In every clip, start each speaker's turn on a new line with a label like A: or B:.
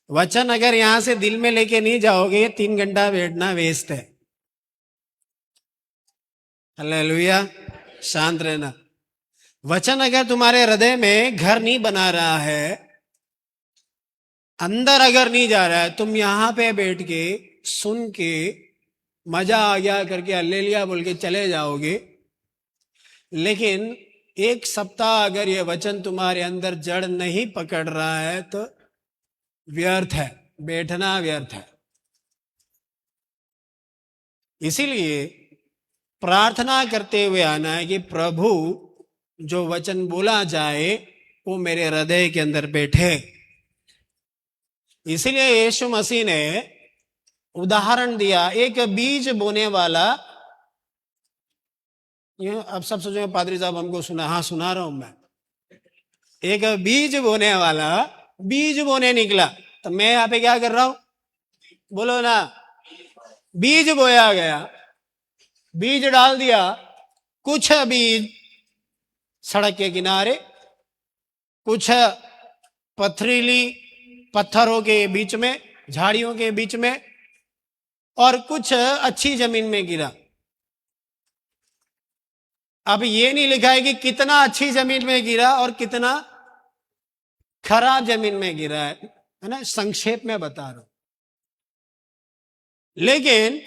A: वचन अगर यहां से दिल में लेके नहीं जाओगे 3 घंटा बैठना वेस्ट है। हालेलुया। शांत रहना। वचन अगर तुम्हारे हृदय में घर नहीं बना रहा है, अंदर अगर नहीं जा रहा है, तुम यहां पे बैठ के सुन के मजा आ गया करके हालेलुया बोल के चले जाओगे, लेकिन 1 सप्ताह अगर ये वचन तुम्हारे अंदर जड़ नहीं पकड़ रहा है तो व्यर्थ है, बैठना व्यर्थ है। इसीलिए प्रार्थना करते हुए आना है कि प्रभु जो वचन बोला जाए वो मेरे हृदय के अंदर बैठे। इसीलिए यीशु मसीह ने उदाहरण दिया, एक बीज बोने वाला। ये अब सब सोचेंगे पादरी साहब हमको सुना, हाँ सुना रहा हूं मैं। एक बीज बोने वाला बीज बोने निकला, तो मैं यहाँ पे क्या कर रहा हूं, बोलो ना। बीज बोया गया, बीज डाल दिया, कुछ बीज सड़क के किनारे, कुछ पथरीली पत्थरों के बीच में, झाड़ियों के बीच में, और कुछ अच्छी जमीन में गिरा। अब ये नहीं लिखा है कि कितना अच्छी जमीन में गिरा और कितना खराब जमीन में गिरा है ना, संक्षेप में बता रहा हूं। लेकिन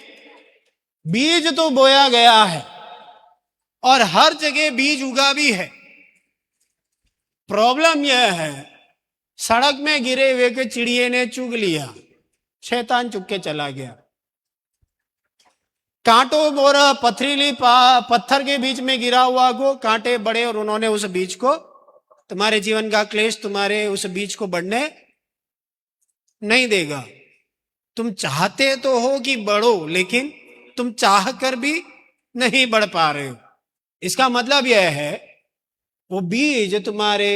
A: बीज तो बोया गया है और हर जगह बीज उगा भी है। प्रॉब्लम यह है, सड़क में गिरे हुए के चिड़िए ने चुग लिया, शैतान चुग के चला गया। कांटों और पथरीली पत्थर के बीच में गिरा हुआ को कांटे बड़े और उन्होंने उस बीज को, तुम्हारे जीवन का क्लेश तुम्हारे उस बीज को बढ़ने नहीं देगा। तुम चाहते तो हो कि बढ़ो, लेकिन तुम चाह कर भी नहीं बढ़ पा रहे हो। इसका मतलब यह है वो बीज तुम्हारे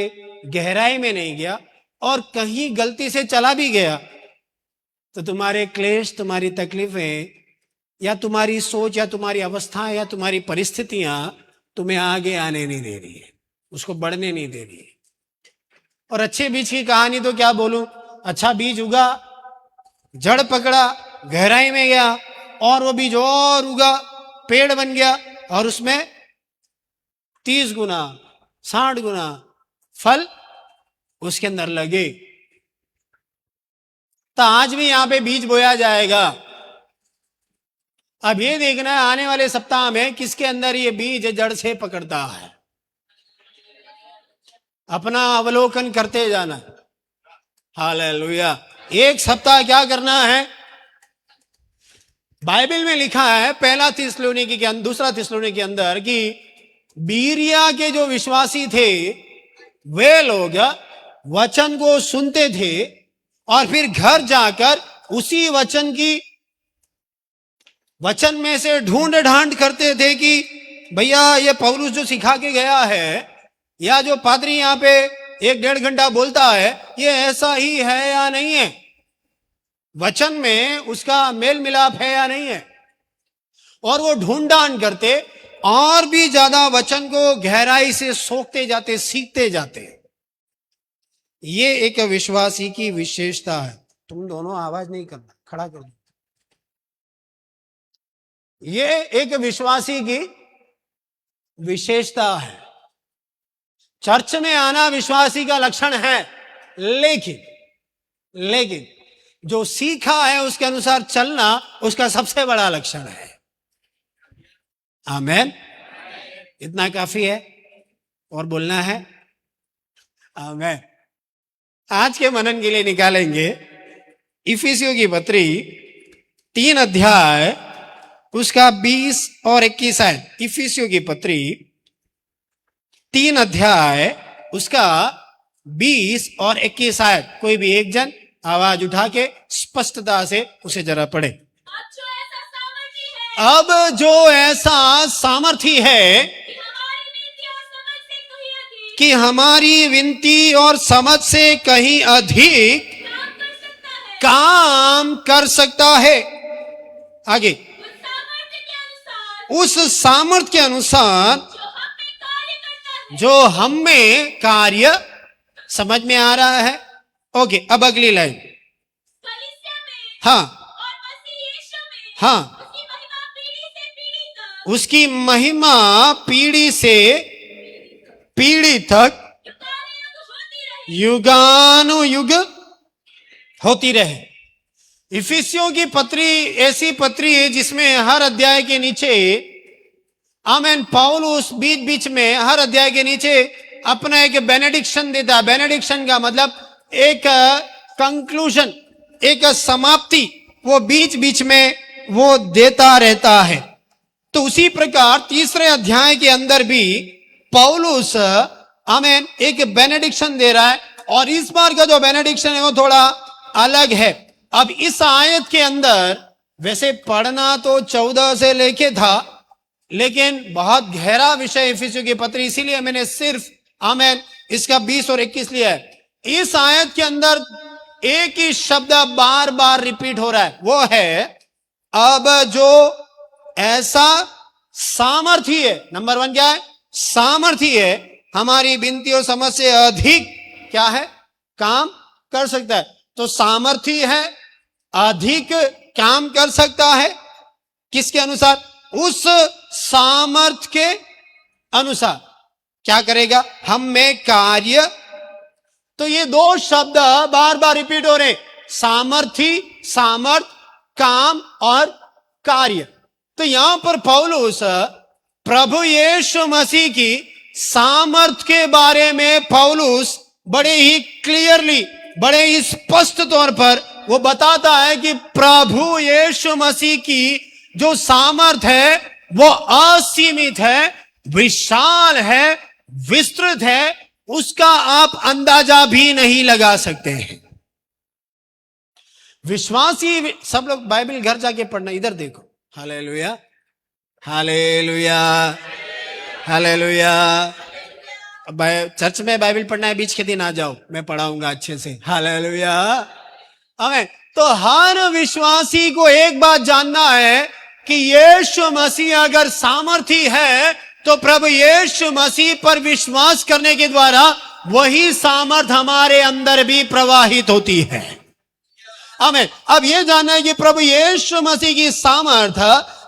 A: गहराई में नहीं गया, और कहीं गलती से चला भी गया तो तुम्हारे क्लेश, तुम्हारी तकलीफें, या तुम्हारी सोच, या तुम्हारी अवस्थाएं, या तुम्हारी परिस्थितियां तुम्हें आगे आने नहीं दे रही है, उसको बढ़ने नहीं दे रही है। और अच्छे बीज की कहानी तो क्या बोलूं, अच्छा बीज उगा, जड़ पकड़ा, गहराई में गया, और वो बीज और उगा, पेड़ बन गया, और उसमें 30 गुना 60 गुना फल उसके अंदर लगे। तो आज भी यहां पे बीज बोया जाएगा। अब ये देखना है आने वाले सप्ताह में किसके अंदर ये बीज जड़ से पकड़ता है। अपना अवलोकन करते जाना। हालेलुया। 1 सप्ताह क्या करना है, बाइबल में लिखा है पहला थिस्सलुनीकी के दूसरा थिस्सलुनीकी के अंदर कि बीरिया के जो विश्वासी थे वे लोग वचन को सुनते थे और फिर घर जाकर उसी वचन में से ढूंढ ढांड करते थे कि भैया ये पौलुस जो सिखा के गया है, या जो पादरी यहां पे 1-1.5 घंटा बोलता है, ये ऐसा ही है या नहीं है, वचन में उसका मेल मिलाप है या नहीं है। और वो ढूंढान करते और भी ज्यादा वचन को गहराई से सोखते जाते, सीखते जाते। ये एक विश्वासी की विशेषता है। तुम दोनों आवाज नहीं करना, खड़ा कर दो। ये एक विश्वासी की विशेषता है। चर्च में आना विश्वासी का लक्षण है, लेकिन जो सीखा है उसके अनुसार चलना उसका सबसे बड़ा लक्षण है। आमेन। इतना काफी है, और बोलना है आमेन। आज के मनन के लिए निकालेंगे इफिसियों की पत्री 3 अध्याय उसका 20 और 21 आयत। इफिसियों की पत्री 3 अध्याय उसका 20 और 21 आयत। कोई भी एक जन आवाज उठा के स्पष्टता से उसे जरा पढ़े। अब जो ऐसा सामर्थ्य है कि हमारी विनती और समझ से कहीं अधिक काम कर सकता है। आगे, उस सामर्थ्य के अनुसार जो हम में कार्य, समझ में आ रहा है। ओके, अब अगली लाइन, हाँ
B: और मसीह यीशु में
A: हाँ,
B: उसकी महिमा पीढ़ी से पीढ़ी तक
A: उसकी महिमा पीढ़ी से पीढ़ी तक युगानुयुग होती रहे। इफिसियों की पत्री ऐसी पत्री है जिसमें हर अध्याय के नीचे आमेन पौलुस बीच बीच में हर अध्याय के नीचे अपना एक बेनेडिक्शन देता है। बेनेडिक्शन का मतलब एक कंक्लूजन, एक समाप्ति वो बीच बीच में वो देता रहता है। तो उसी प्रकार तीसरे अध्याय के अंदर भी पौलुस आमेन एक बेनेडिक्शन दे रहा है, और इस बार का जो बेनेडिक्शन है वो थोड़ा अलग है। अब इस आयत के अंदर वैसे पढ़ना तो 14 से लेके था, लेकिन बहुत गहरा विषय इफिसियों की पत्री, इसीलिए मैंने सिर्फ आमेन इसका 20 और 21 लिया है। इस आयत के अंदर एक ही शब्द बार बार रिपीट हो रहा है, वो है अब जो ऐसा सामर्थी है। नंबर 1 क्या है? सामर्थी है, हमारी विनतियों समझ से अधिक क्या है? काम कर सकता है। तो सामर्थी है, अधिक काम कर सकता है, किसके अनुसार? उस सामर्थ के अनुसार। क्या करेगा? हम में कार्य। तो ये 2 शब्द बार बार रिपीट हो रहे, सामर्थी, सामर्थ, काम और कार्य। तो यहां पर पौलुस प्रभु यीशु मसीह की सामर्थ के बारे में पौलुस बड़े ही क्लियरली, बड़े ही स्पष्ट तौर पर वो बताता है कि प्रभु यीशु मसीह की जो सामर्थ है वो असीमित है, विशाल है, विस्तृत है, उसका आप अंदाजा भी नहीं लगा सकते हैं। विश्वासी सब लोग बाइबल घर जाके पढ़ना, इधर देखो। Hallelujah, hallelujah, hallelujah. चर्च में बाइबल पढ़ना है, बीच के दिन आ जाओ, मैं पढ़ाऊंगा अच्छे से। हालेलुया, आमीन। तो हर विश्वासी को एक बात जानना है कि यीशु मसीह अगर सामर्थी है तो प्रभु यीशु मसीह पर विश्वास करने के द्वारा वही सामर्थ हमारे अंदर भी प्रवाहित होती है। आमीन। अब यह जानना है कि प्रभु यीशु मसीह की सामर्थ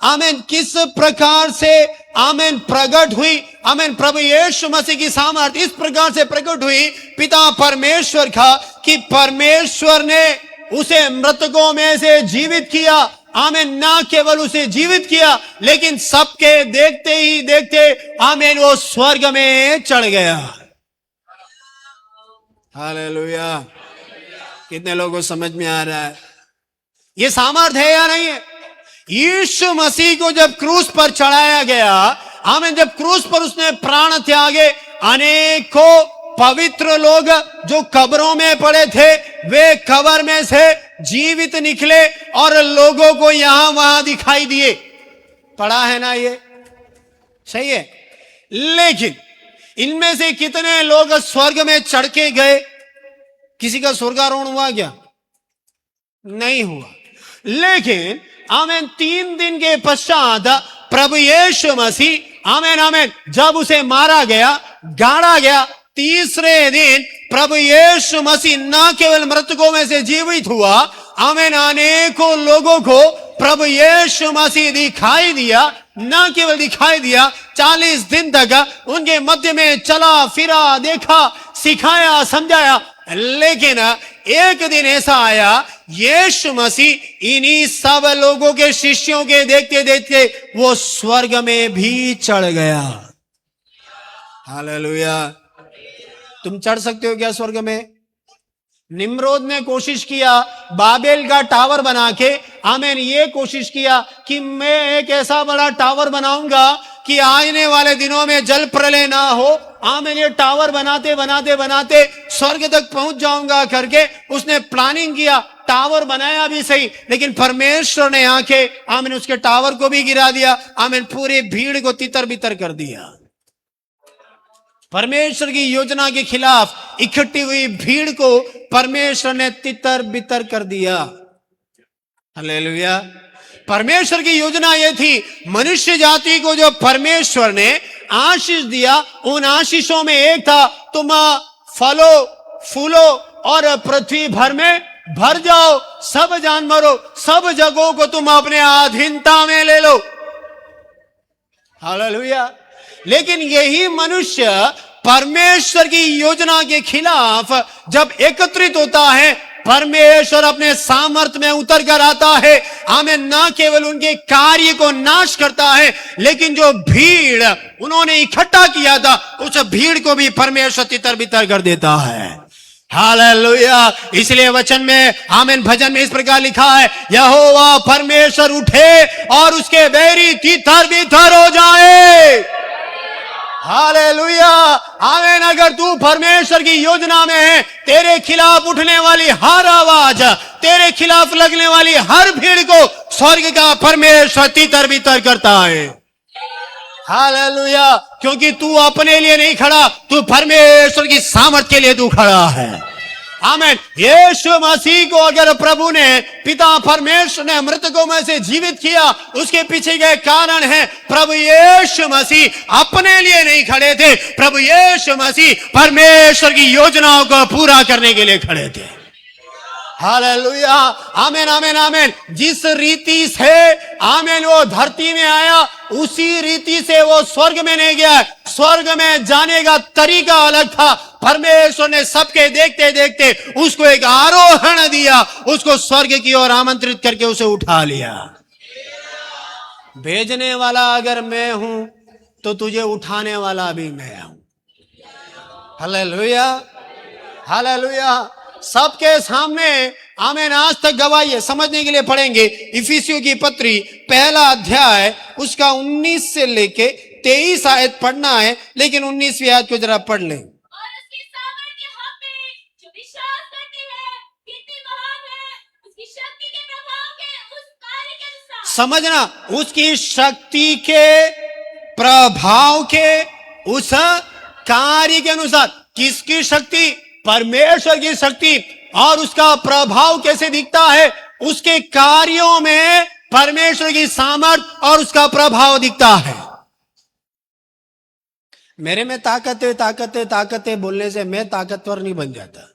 A: आमीन किस प्रकार से आमीन प्रकट हुई। आमीन। प्रभु यीशु मसीह की सामर्थ इस प्रकार से प्रकट हुई पिता परमेश्वर का, कि परमेश्वर ने उसे मृतकों में से जीवित किया। आमीन। ना केवल उसे जीवित किया, लेकिन सबके देखते ही देखते आमीन वो स्वर्ग में चढ़ गया। हालेलुया। कितने लोगों को समझ में आ रहा है? ये सामर्थ है या नहीं है? यीशु मसीह को जब क्रूस पर चढ़ाया गया, आमीन, जब क्रूस पर उसने प्राण त्यागे, अनेकों पवित्र लोग जो कब्रों में पड़े थे वे कब्र में से जीवित निकले और लोगों को यहां वहां दिखाई दिए। पढ़ा है ना? ये सही है। लेकिन इनमें से कितने लोग स्वर्ग में चढ़ के गए? किसी का स्वर्गारोहण हुआ क्या? नहीं हुआ। लेकिन आमीन 3 दिन के पश्चात प्रभु यीशु मसीह आमीन आमीन जब उसे मारा गया, गाड़ा गया, तीसरे दिन प्रभु यीशु मसीह न केवल मृतकों में से जीवित हुआ, आमीन, अनेकों लोगों को प्रभु यीशु मसीह दिखाई दिया। न केवल दिखाई दिया, 40 दिन तक उनके मध्य में चला फिरा, देखा, सिखाया, समझाया। लेकिन एक दिन ऐसा आया, यीशु मसीह इन्हीं सब लोगों के शिष्यों के देखते देखते वो स्वर्ग में भी चढ़ गया। हालेलुया। तुम चढ़ सकते हो क्या स्वर्ग में? निम्रोद ने कोशिश किया बाबेल का टावर बना के, आमीन, ये कोशिश किया कि मैं एक ऐसा बड़ा टावर बनाऊंगा कि आने वाले दिनों में जल प्रलय ना हो। आमीन। ये टावर बनाते बनाते बनाते स्वर्ग तक पहुंच जाऊंगा करके उसने प्लानिंग किया। टावर बनाया भी सही, लेकिन परमेश्वर ने आके आमीन उसके टावर को भी गिरा दिया। आमीन। पूरी भीड़ को तितर बितर कर दिया। परमेश्वर की योजना के खिलाफ इकट्ठी हुई भीड़ को परमेश्वर ने तितर बितर कर दिया। हालेलुया। परमेश्वर की योजना यह थी, मनुष्य जाति को जो परमेश्वर ने आशीष दिया, उन आशीषों में एक था, तुम फलो फूलो और पृथ्वी भर में भर जाओ, सब जानवरों, सब जगहों को तुम अपने अधीनता में ले लो। हालेलुया। लेकिन यही मनुष्य परमेश्वर की योजना के खिलाफ जब एकत्रित होता है, परमेश्वर अपने सामर्थ्य में उतर कर आता है। आमीन। ना केवल उनके कार्य को नाश करता है, लेकिन जो भीड़ उन्होंने इकट्ठा किया था, उस भीड़ को भी परमेश्वर तितर बितर कर देता है। हालेलुया। इसलिए वचन में, आमीन, भजन में इस प्रकार लिखा है, यहोवा परमेश्वर उठे और उसके बैरी तितर बितर हो जाए। हालेलुया। आमीन। अगर तू परमेश्वर की योजना में है, तेरे खिलाफ उठने वाली हर आवाज, तेरे खिलाफ लगने वाली हर भीड़ को स्वर्ग का परमेश्वर तितर बितर करता है। हालेलुया। क्योंकि तू अपने लिए नहीं खड़ा, तू परमेश्वर की सामर्थ के लिए तू खड़ा है। आमीन। यीशु मसीह को अगर प्रभु ने, पिता परमेश्वर ने मृतकों में से जीवित किया, उसके पीछे के कारण है, प्रभु यीशु मसीह अपने लिए नहीं खड़े थे, प्रभु यीशु मसीह परमेश्वर की योजनाओं को पूरा करने के लिए खड़े थे। हालेलुया। आमीन, आमीन, आमीन। जिस रीति से, आमीन, वो धरती में आया, उसी रीति से वो स्वर्ग में नहीं गया। स्वर्ग में जाने का तरीका अलग था। परमेश्वर ने सबके देखते देखते उसको एक आरोहण दिया, उसको स्वर्ग की ओर आमंत्रित करके उसे उठा लिया। भेजने वाला अगर मैं हूं, तो तुझे उठाने वाला भी मैं हूं। Hallelujah, hallelujah. सबके सामने, आमीन, आज तक गवाही है। समझने के लिए पढ़ेंगे इफिसियों की पत्री पहला अध्याय, उसका 19 से लेके 23 आयत पढ़ना है, लेकिन 19वीं आयत को जरा पढ़ लें।
B: और उसकी सामर्थ्य हम में जो विश्वास करते हैं कितनी महान है, उसकी शक्ति के प्रभाव के उस कार्य के अनुसार।
A: समझना, उसकी शक्ति के प्रभाव के उस कार्य के अनुसार। किसकी शक्ति? परमेश्वर की शक्ति। और उसका प्रभाव कैसे दिखता है? उसके कार्यों में परमेश्वर की सामर्थ और उसका प्रभाव दिखता है। मेरे में ताकत है, ताकत है, ताकत है बोलने से मैं ताकतवर नहीं बन जाता।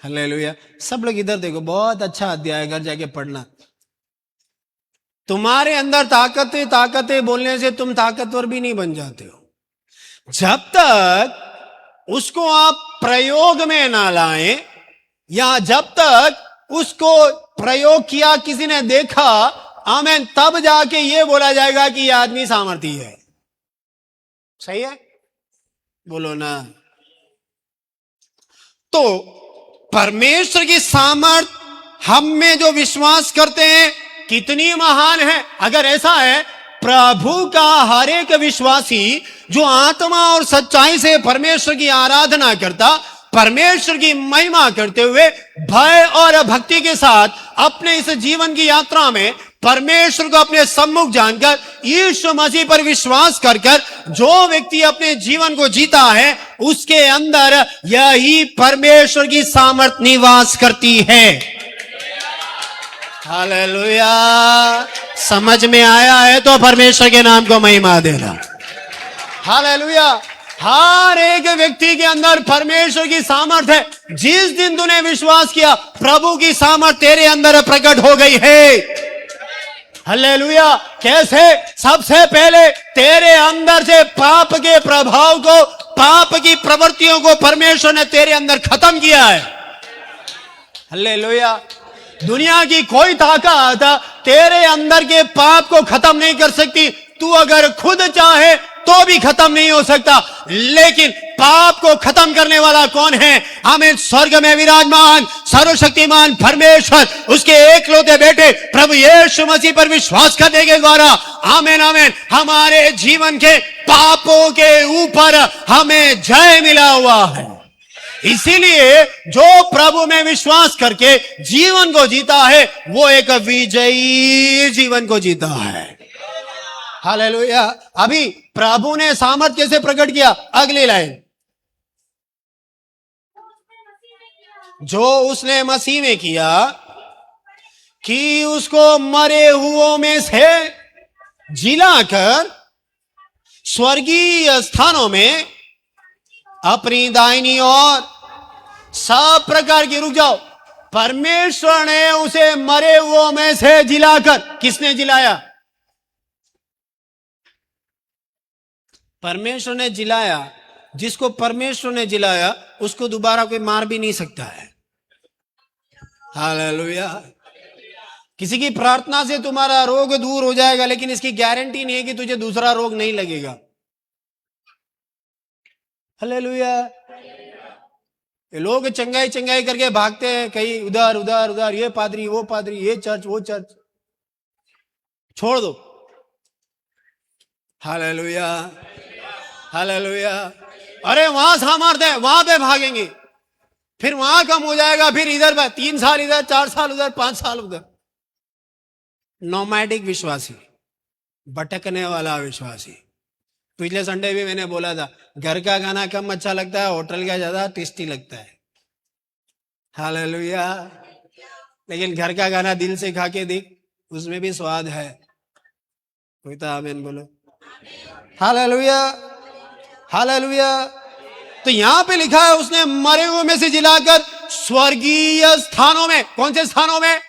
A: हालेलुया। सब लोग इधर देखो, बहुत अच्छा अध्याय, घर जाके पढ़ना। तुम्हारे अंदर ताकत है, ताकत है बोलने से तुम ताकतवर भी नहीं बन जाते हो। जब तक उसको आप प्रयोग में ना लाएं, या जब तक उसको प्रयोग किया, किसी ने देखा, आमीन, तब जाके ये बोला जाएगा कि यह आदमी सामर्थी है। सही है? बोलो ना। तो परमेश्वर की सामर्थ हम में जो विश्वास करते हैं कितनी महान है। अगर ऐसा है, प्रभु का हर एक विश्वासी जो आत्मा और सच्चाई से परमेश्वर की आराधना करता, परमेश्वर की महिमा करते हुए भय और भक्ति के साथ अपने इस जीवन की यात्रा में परमेश्वर को अपने सम्मुख जानकर, यीशु मसीह पर विश्वास कर जो व्यक्ति अपने जीवन को जीता है, उसके अंदर यही परमेश्वर की सामर्थ निवास करती है। हालेलुया। समझ में आया है तो परमेश्वर के नाम को महिमा देना। हालेलुया। हर एक व्यक्ति के अंदर परमेश्वर की सामर्थ है। जिस दिन तूने विश्वास किया, प्रभु की सामर्थ तेरे अंदर प्रकट हो गई है। हालेलुया। कैसे? सबसे पहले तेरे अंदर से पाप के प्रभाव को, पाप की प्रवृत्तियों को परमेश्वर ने तेरे अंदर खत्म किया है। हालेलुया। दुनिया की कोई ताकत तेरे अंदर के पाप को खत्म नहीं कर सकती। तू अगर खुद चाहे तो भी खत्म नहीं हो सकता, लेकिन पाप को खत्म करने वाला कौन है? आमीन। स्वर्ग में विराजमान सर्वशक्तिमान परमेश्वर, उसके एकलौते बेटे प्रभु यीशु मसीह पर विश्वास करने के द्वारा, आमीन, आमीन, हमारे जीवन के पापों के ऊपर हमें जय मिला हुआ है। इसीलिए जो प्रभु में विश्वास करके जीवन को जीता है, वो एक विजयी जीवन को जीता है। हालेलुया। अभी प्रभु ने सामर्थ कैसे प्रकट किया? अगली लाइन, जो उसने मसीह में किया कि उसको मरे हुओं में से जिलाकर स्वर्गीय स्थानों में अपनी दाहिनी ओर सब प्रकार की, रुक जाओ, परमेश्वर ने उसे मरे हुओं में से जिलाकर, किसने जिलाया? परमेश्वर ने जिलाया। जिसको परमेश्वर ने जिलाया उसको दोबारा कोई मार भी नहीं सकता है। हालेलुया। किसी की प्रार्थना से तुम्हारा रोग दूर हो जाएगा, लेकिन इसकी गारंटी नहीं है कि तुझे दूसरा रोग नहीं लगेगा। हालेलुया। ये लोग चंगाई चंगाई करके भागते हैं, कहीं उधर उधर उधर, ये पादरी वो पादरी, ये चर्च वो चर्च, छोड़ दो। Hallelujah hallelujah. अरे वहां सामर्थ्य है, वहां पे भागेंगे, फिर वहां कम हो जाएगा, फिर इधर 3 साल इधर, 4 साल उधर, 5 साल उधर। नोमैडिक विश्वासी, भटकने वाला विश्वासी। पिछले संडे भी मैंने बोला था, घर का खाना कम अच्छा लगता है, होटल का ज्यादा टेस्टी लगता है। हालेलुया। लेकिन घर का खाना दिल से खा के देख, उसमें भी स्वाद है। कोई तो आमीन बोलो। Hallelujah hallelujah. तो यहां पे लिखा है उसने मरे हुए में से जिलाकर स्वर्गीय स्थानों में। कौन से स्थानों में?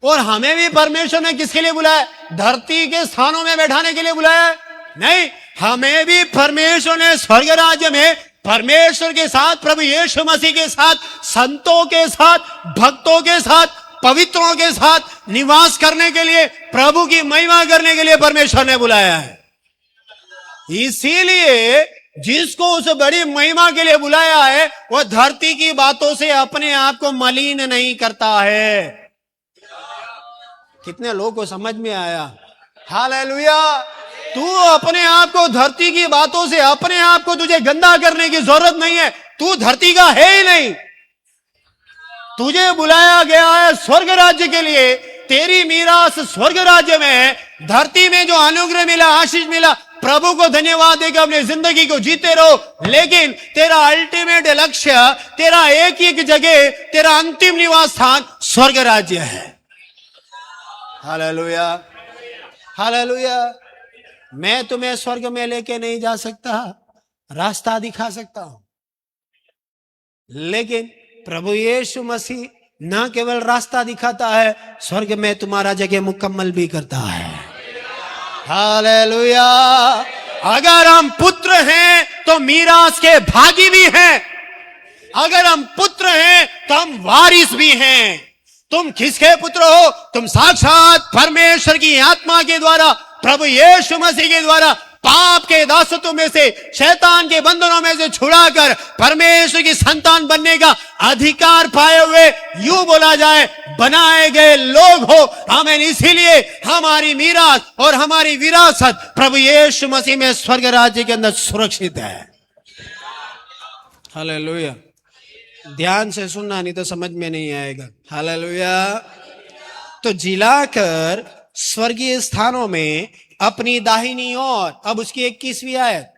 A: और हमें भी परमेश्वर ने किसके लिए बुलाया? धरती के स्थानों में बैठाने के लिए बुलाया? नहीं, हमें भी परमेश्वर ने स्वर्ग राज्य में परमेश्वर के साथ, प्रभु यीशु मसीह के साथ, संतों के साथ, भक्तों के साथ, पवित्रों के साथ निवास करने के लिए, प्रभु की महिमा करने के लिए परमेश्वर ने बुलाया है। इसीलिए जिसको उस बड़ी महिमा के लिए बुलाया है वह धरती की बातों से अपने आप को मलिन नहीं करता है। कितने लोगों को समझ में आया? हालेलुया। तू अपने आप को धरती की बातों से, अपने आप को तुझे गंदा करने की जरूरत नहीं है। तू धरती का है ही नहीं। तुझे बुलाया गया है स्वर्ग राज्य के लिए। तेरी मीरास स्वर्ग राज्य में है। धरती में जो अनुग्रह मिला, आशीष मिला, प्रभु को धन्यवाद देकर अपनी जिंदगी को जीते रहो। लेकिन तेरा अल्टीमेट लक्ष्य, तेरा एक एक जगह, तेरा अंतिम निवास स्थान स्वर्ग राज्य है। Hallelujah hallelujah. मैं तुम्हें स्वर्ग में लेके नहीं जा सकता, रास्ता दिखा सकता हूं, लेकिन प्रभु यीशु मसीह न केवल रास्ता दिखाता है, स्वर्ग में तुम्हारा जगह मुकम्मल भी करता है। हालेलुया। अगर हम पुत्र हैं तो मीरास के भागी भी हैं। अगर हम पुत्र हैं तो हम वारिस भी हैं। तुम किसके पुत्र हो? तुम साक्षात परमेश्वर की आत्मा के द्वारा, प्रभु यीशु मसीह के द्वारा पाप के दासत्व में से, शैतान के बंधनों में से छुड़ाकर परमेश्वर की संतान बनने का अधिकार पाए हुए, यूं बोला जाए, बनाए गए लोग हो। आमीन। इसीलिए हमारी मीरास और हमारी विरासत प्रभु यीशु मसीह में स्वर्ग राज्य के अंदर सुरक्षित है। हालेलुया। ध्यान से सुनना, नहीं तो समझ में नहीं आएगा। हालेलुया। तो जिलाकर स्वर्गीय स्थानों में अपनी दाहिनी ओर। अब उसकी 21वीं आयत।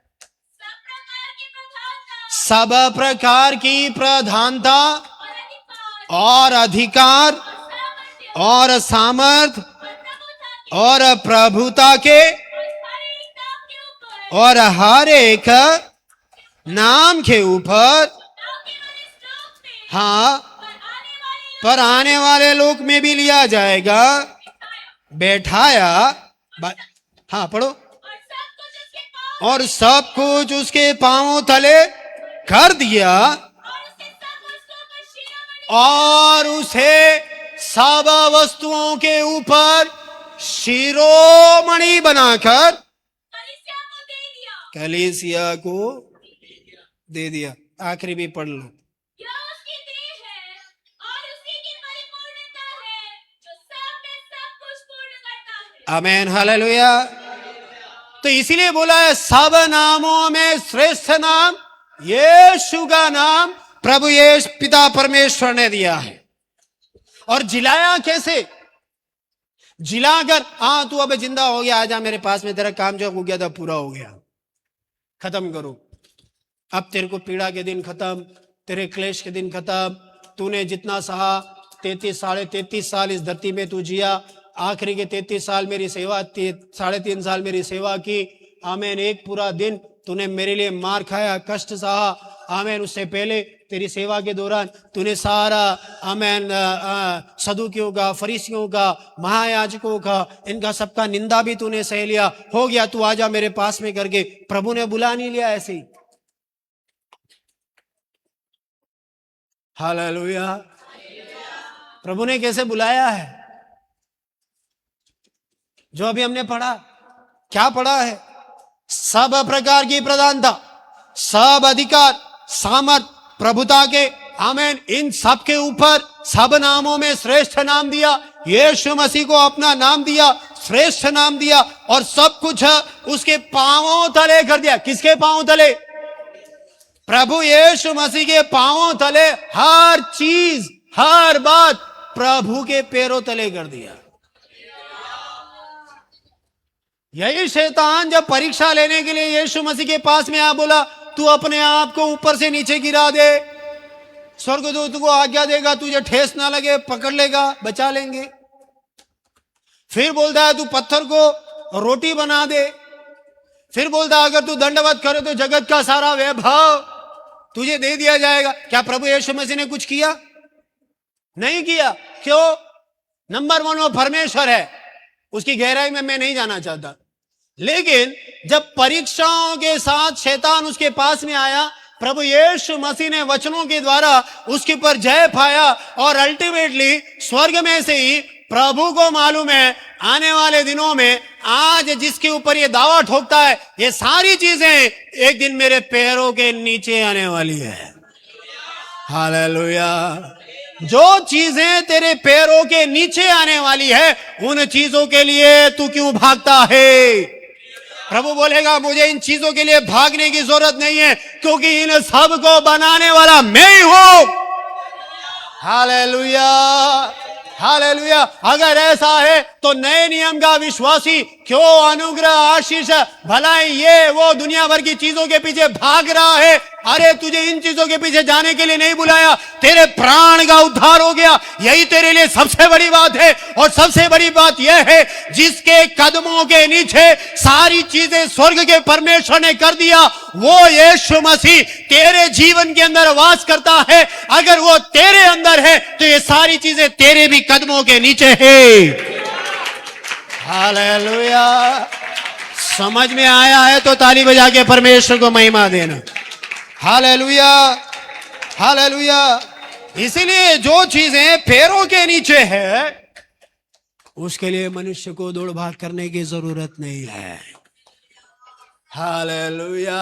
A: सब प्रकार की प्रधानता और अधिकार और सामर्थ और प्रभुता के और हर एक नाम के ऊपर, हाँ, पर आने वाले लोक में भी लिया जाएगा, बैठाया। हाँ पढ़ो। और सब कुछ उसके पांवों तले कर दिया और उसे सब वस्तुओं के ऊपर शिरोमणि बनाकर कलीसिया को दे दिया। आखिरी भी पढ़ लो। आमीन हालेलुया। तो इसीलिए बोला है सब नामों में श्रेष्ठ नाम यीशु का नाम प्रभु यीशु पिता परमेश्वर ने दिया है। और जिलाया कैसे? जिलाकर, हाँ तू अब जिंदा हो गया, आजा मेरे पास में, तेरा काम जो हो गया था पूरा हो गया, खत्म करो। अब तेरे को पीड़ा के दिन खत्म, तेरे क्लेश के दिन खत्म। तूने जितना सहा, 33 साल इस धरती में तू जिया, आखिरी के 33 साल मेरी सेवा, 3.5 साल मेरी सेवा की। आमीन। एक पूरा दिन तूने मेरे लिए मार खाया, कष्ट सहा। आमीन। उससे पहले तेरी सेवा के दौरान तूने सारा आमेन सदूकियों का, फरीसियों का, महायाजकों का, इनका सबका निंदा भी तूने सह लिया। हो गया, तू आजा मेरे पास में करके प्रभु ने बुला नहीं लिया ऐसे ही। हालेलुया। प्रभु ने कैसे बुलाया है, जो अभी हमने पढ़ा, क्या पढ़ा है? सब प्रकार की प्रधानता, सब अधिकार, सामर्थ, प्रभुता के, आमेन, इन सब के ऊपर सब नामों में श्रेष्ठ नाम दिया, यीशु मसीह को अपना नाम दिया, श्रेष्ठ नाम दिया, और सब कुछ उसके पांवों तले कर दिया। किसके पांवों तले? प्रभु यीशु मसीह के पांवों तले। हर चीज, हर बात प्रभु के पैरों तले कर दिया। यही शैतान जब परीक्षा लेने के लिए यीशु मसीह के पास में आ बोला, तू अपने आप को ऊपर से नीचे गिरा दे, स्वर्गदूत को आज्ञा देगा, तुझे ठेस ना लगे, पकड़ लेगा, बचा लेंगे। फिर बोलता है तू पत्थर को रोटी बना दे। फिर बोलता है अगर तू दंडवत करे तो जगत का सारा वैभव तुझे दे दिया जाएगा। क्या प्रभु यीशु मसीह ने कुछ किया? नहीं किया। क्यों? नंबर 1 वो परमेश्वर है, उसकी गहराई में मैं नहीं जाना चाहता। लेकिन जब परीक्षाओं के साथ शैतान उसके पास में आया, प्रभु यीशु मसीह ने वचनों के द्वारा उसके ऊपर जय पाया, और अल्टीमेटली स्वर्ग में से ही प्रभु को मालूम है आने वाले दिनों में आज जिसके ऊपर ये दावा ठोकता है, ये सारी चीजें एक दिन मेरे पैरों के नीचे आने वाली है। हालेलुया। जो चीजें तेरे पैरों के नीचे आने वाली है, उन चीजों के लिए तू क्यों भागता है? प्रभु बोलेगा मुझे इन चीजों के लिए भागने की जरूरत नहीं है, क्योंकि इन सब को बनाने वाला मैं ही हूं। Hallelujah, hallelujah. अगर ऐसा है तो नए नियम का विश्वासी क्यों अनुग्रह, आशीष, भलाई, ये वो दुनिया भर की चीजों के पीछे भाग रहा है? अरे तुझे इन चीजों के पीछे जाने के लिए नहीं बुलाया, तेरे प्राण का उद्धार हो गया, यही तेरे लिए सबसे बड़ी बात है। और सबसे बड़ी बात यह है, जिसके कदमों के नीचे सारी चीजें स्वर्ग के परमेश्वर ने कर दिया, वो यीशु मसीह तेरे जीवन के अंदर वास करता है। अगर वो तेरे अंदर है तो ये सारी चीजें तेरे भी कदमों के नीचे है। हालेलुया। समझ में आया है तो ताली बजा के परमेश्वर को महिमा देना। Hallelujah, hallelujah. इसीलिए जो चीजें पैरों के नीचे है, उसके लिए मनुष्य को दौड़ भाग करने की जरूरत नहीं है। Hallelujah,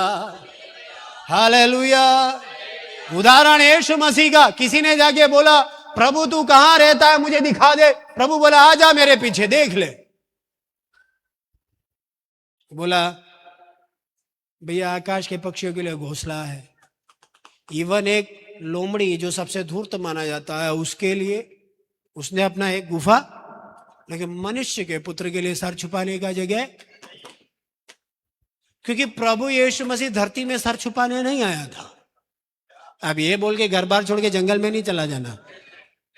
A: hallelujah. उदाहरण यीशु मसीह का, किसी ने जाके बोला प्रभु तू कहां रहता है, मुझे दिखा दे। प्रभु बोला आजा मेरे पीछे, देख ले। बोला भैया आकाश के पक्षियों के लिए घोंसला है, इवन एक लोमड़ी जो सबसे धूर्त माना जाता है उसके लिए उसने अपना एक गुफा, लेकिन मनुष्य के पुत्र के लिए सर छुपाने का जगह, क्योंकि प्रभु यीशु मसीह धरती में सर छुपाने नहीं आया था। अब ये बोल के घर बार छोड़ के जंगल में नहीं चला जाना।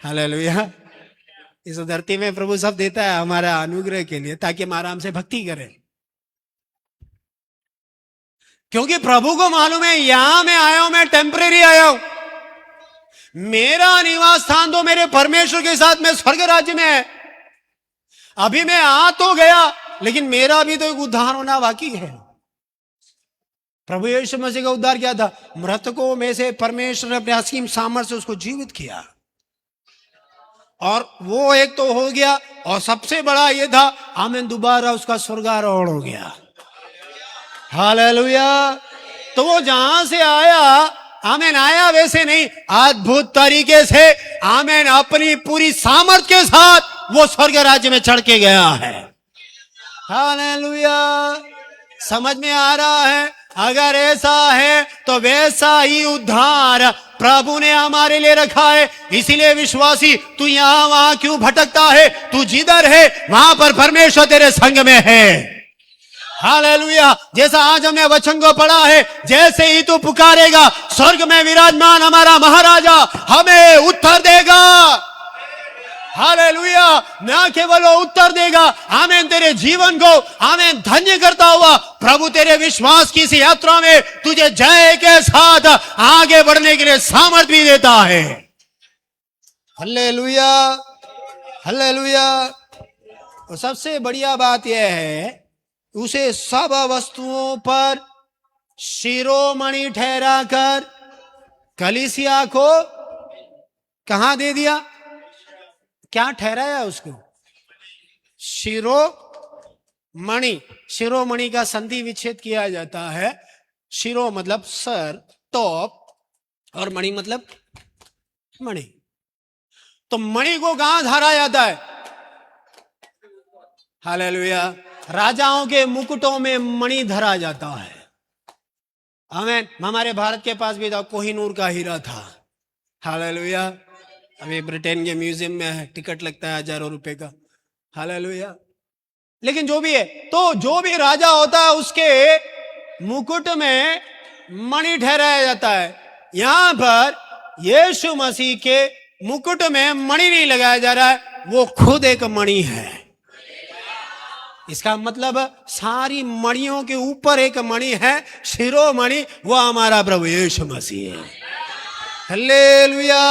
A: हालेलुया। इस धरती में प्रभु सब देता है हमारा अनुग्रह के लिए, ताकि हम आराम से भक्ति करें, क्योंकि प्रभु को मालूम है यहां मैं आया हूं, मैं टेम्परेरी आया हूं, मेरा निवास स्थान तो मेरे परमेश्वर के साथ में स्वर्ग राज्य में है। अभी मैं आ तो गया, लेकिन मेरा भी तो एक उद्धार होना बाकी है। प्रभु यीशु मसीह का उद्धार क्या था? मृतकों में से परमेश्वर ने अपने असीम सामर्थ्य से उसको जीवित किया, और वो एक तो हो गया, और सबसे बड़ा ये था आमीन, दोबारा उसका स्वर्गारोहण हो गया। हालेलुया। तो वो जहां से आया, आमीन, आया वैसे नहीं, अद्भुत तरीके से आमीन अपनी पूरी सामर्थ के साथ वो स्वर्ग राज्य में चढ़ के गया है। हालेलुया। समझ में आ रहा है? अगर ऐसा है तो वैसा ही उद्धार प्रभु ने हमारे लिए रखा है। इसीलिए विश्वासी तू यहां वहां क्यों भटकता है? तू जिधर है वहां पर परमेश्वर तेरे संग में है। हालेलुया। जैसा आज हमने वचन को पढ़ा है, जैसे ही तू पुकारेगा, स्वर्ग में विराजमान हमारा महाराजा हमें उत्तर देगा। हालेलुया। ना केवल वो उत्तर देगा, आमीन, तेरे जीवन को आमीन धन्य करता हुआ प्रभु तेरे विश्वास की इस यात्रा में तुझे जय के साथ आगे बढ़ने के लिए सामर्थ्य भी देता है। Hallelujah, hallelujah. और सबसे बढ़िया बात यह है, उसे सब वस्तुओं पर शिरोमणि ठहराकर कलीसिया को कहां दे दिया? क्या ठहराया उसको? शिरोमणि। शिरोमणि का संधि विच्छेद किया जाता है। शिरो मतलब सर, टॉप, और मणि मतलब मणि। तो मणि को कहां धरा जाता है? हालेलुया। राजाओं के मुकुटों में मणि धरा जाता है। आमीन। हमारे भारत के पास भी था, कोहिनूर का हीरा था। हालेलुया। अभी ब्रिटेन के म्यूजियम में है, टिकट लगता है हजारों रुपए का। हालेलुया। लेकिन जो भी है, तो जो भी राजा होता है उसके मुकुट में मणि ठहराया जाता है। यहां पर यीशु मसीह के मुकुट में मणि नहीं लगाया जा रहा है, वो खुद एक मणि है। इसका मतलब सारी मणियों के ऊपर एक मणि है, शिरोमणि, वो हमारा प्रभु यीशु मसीह है। Hallelujah,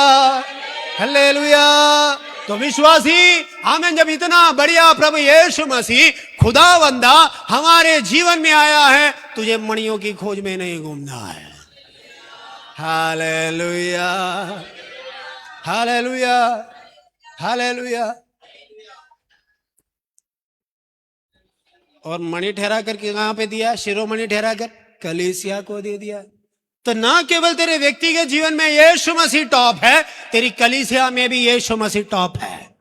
A: hallelujah. तो विश्वासी, आमीन, जब इतना बढ़िया प्रभु यीशु मसीह खुदावंदा हमारे जीवन में आया है, तुझे मणियों की खोज में नहीं घूमना है। Hallelujah, hallelujah, hallelujah. और मणि ठहरा करके कहां पे दिया? शिरोमणि ठहरा कर कलीसिया को दे दिया। तो ना केवल तेरे व्यक्तिगत जीवन में यीशु मसीह टॉप है, तेरी कलीसिया में भी यीशु मसीह टॉप है।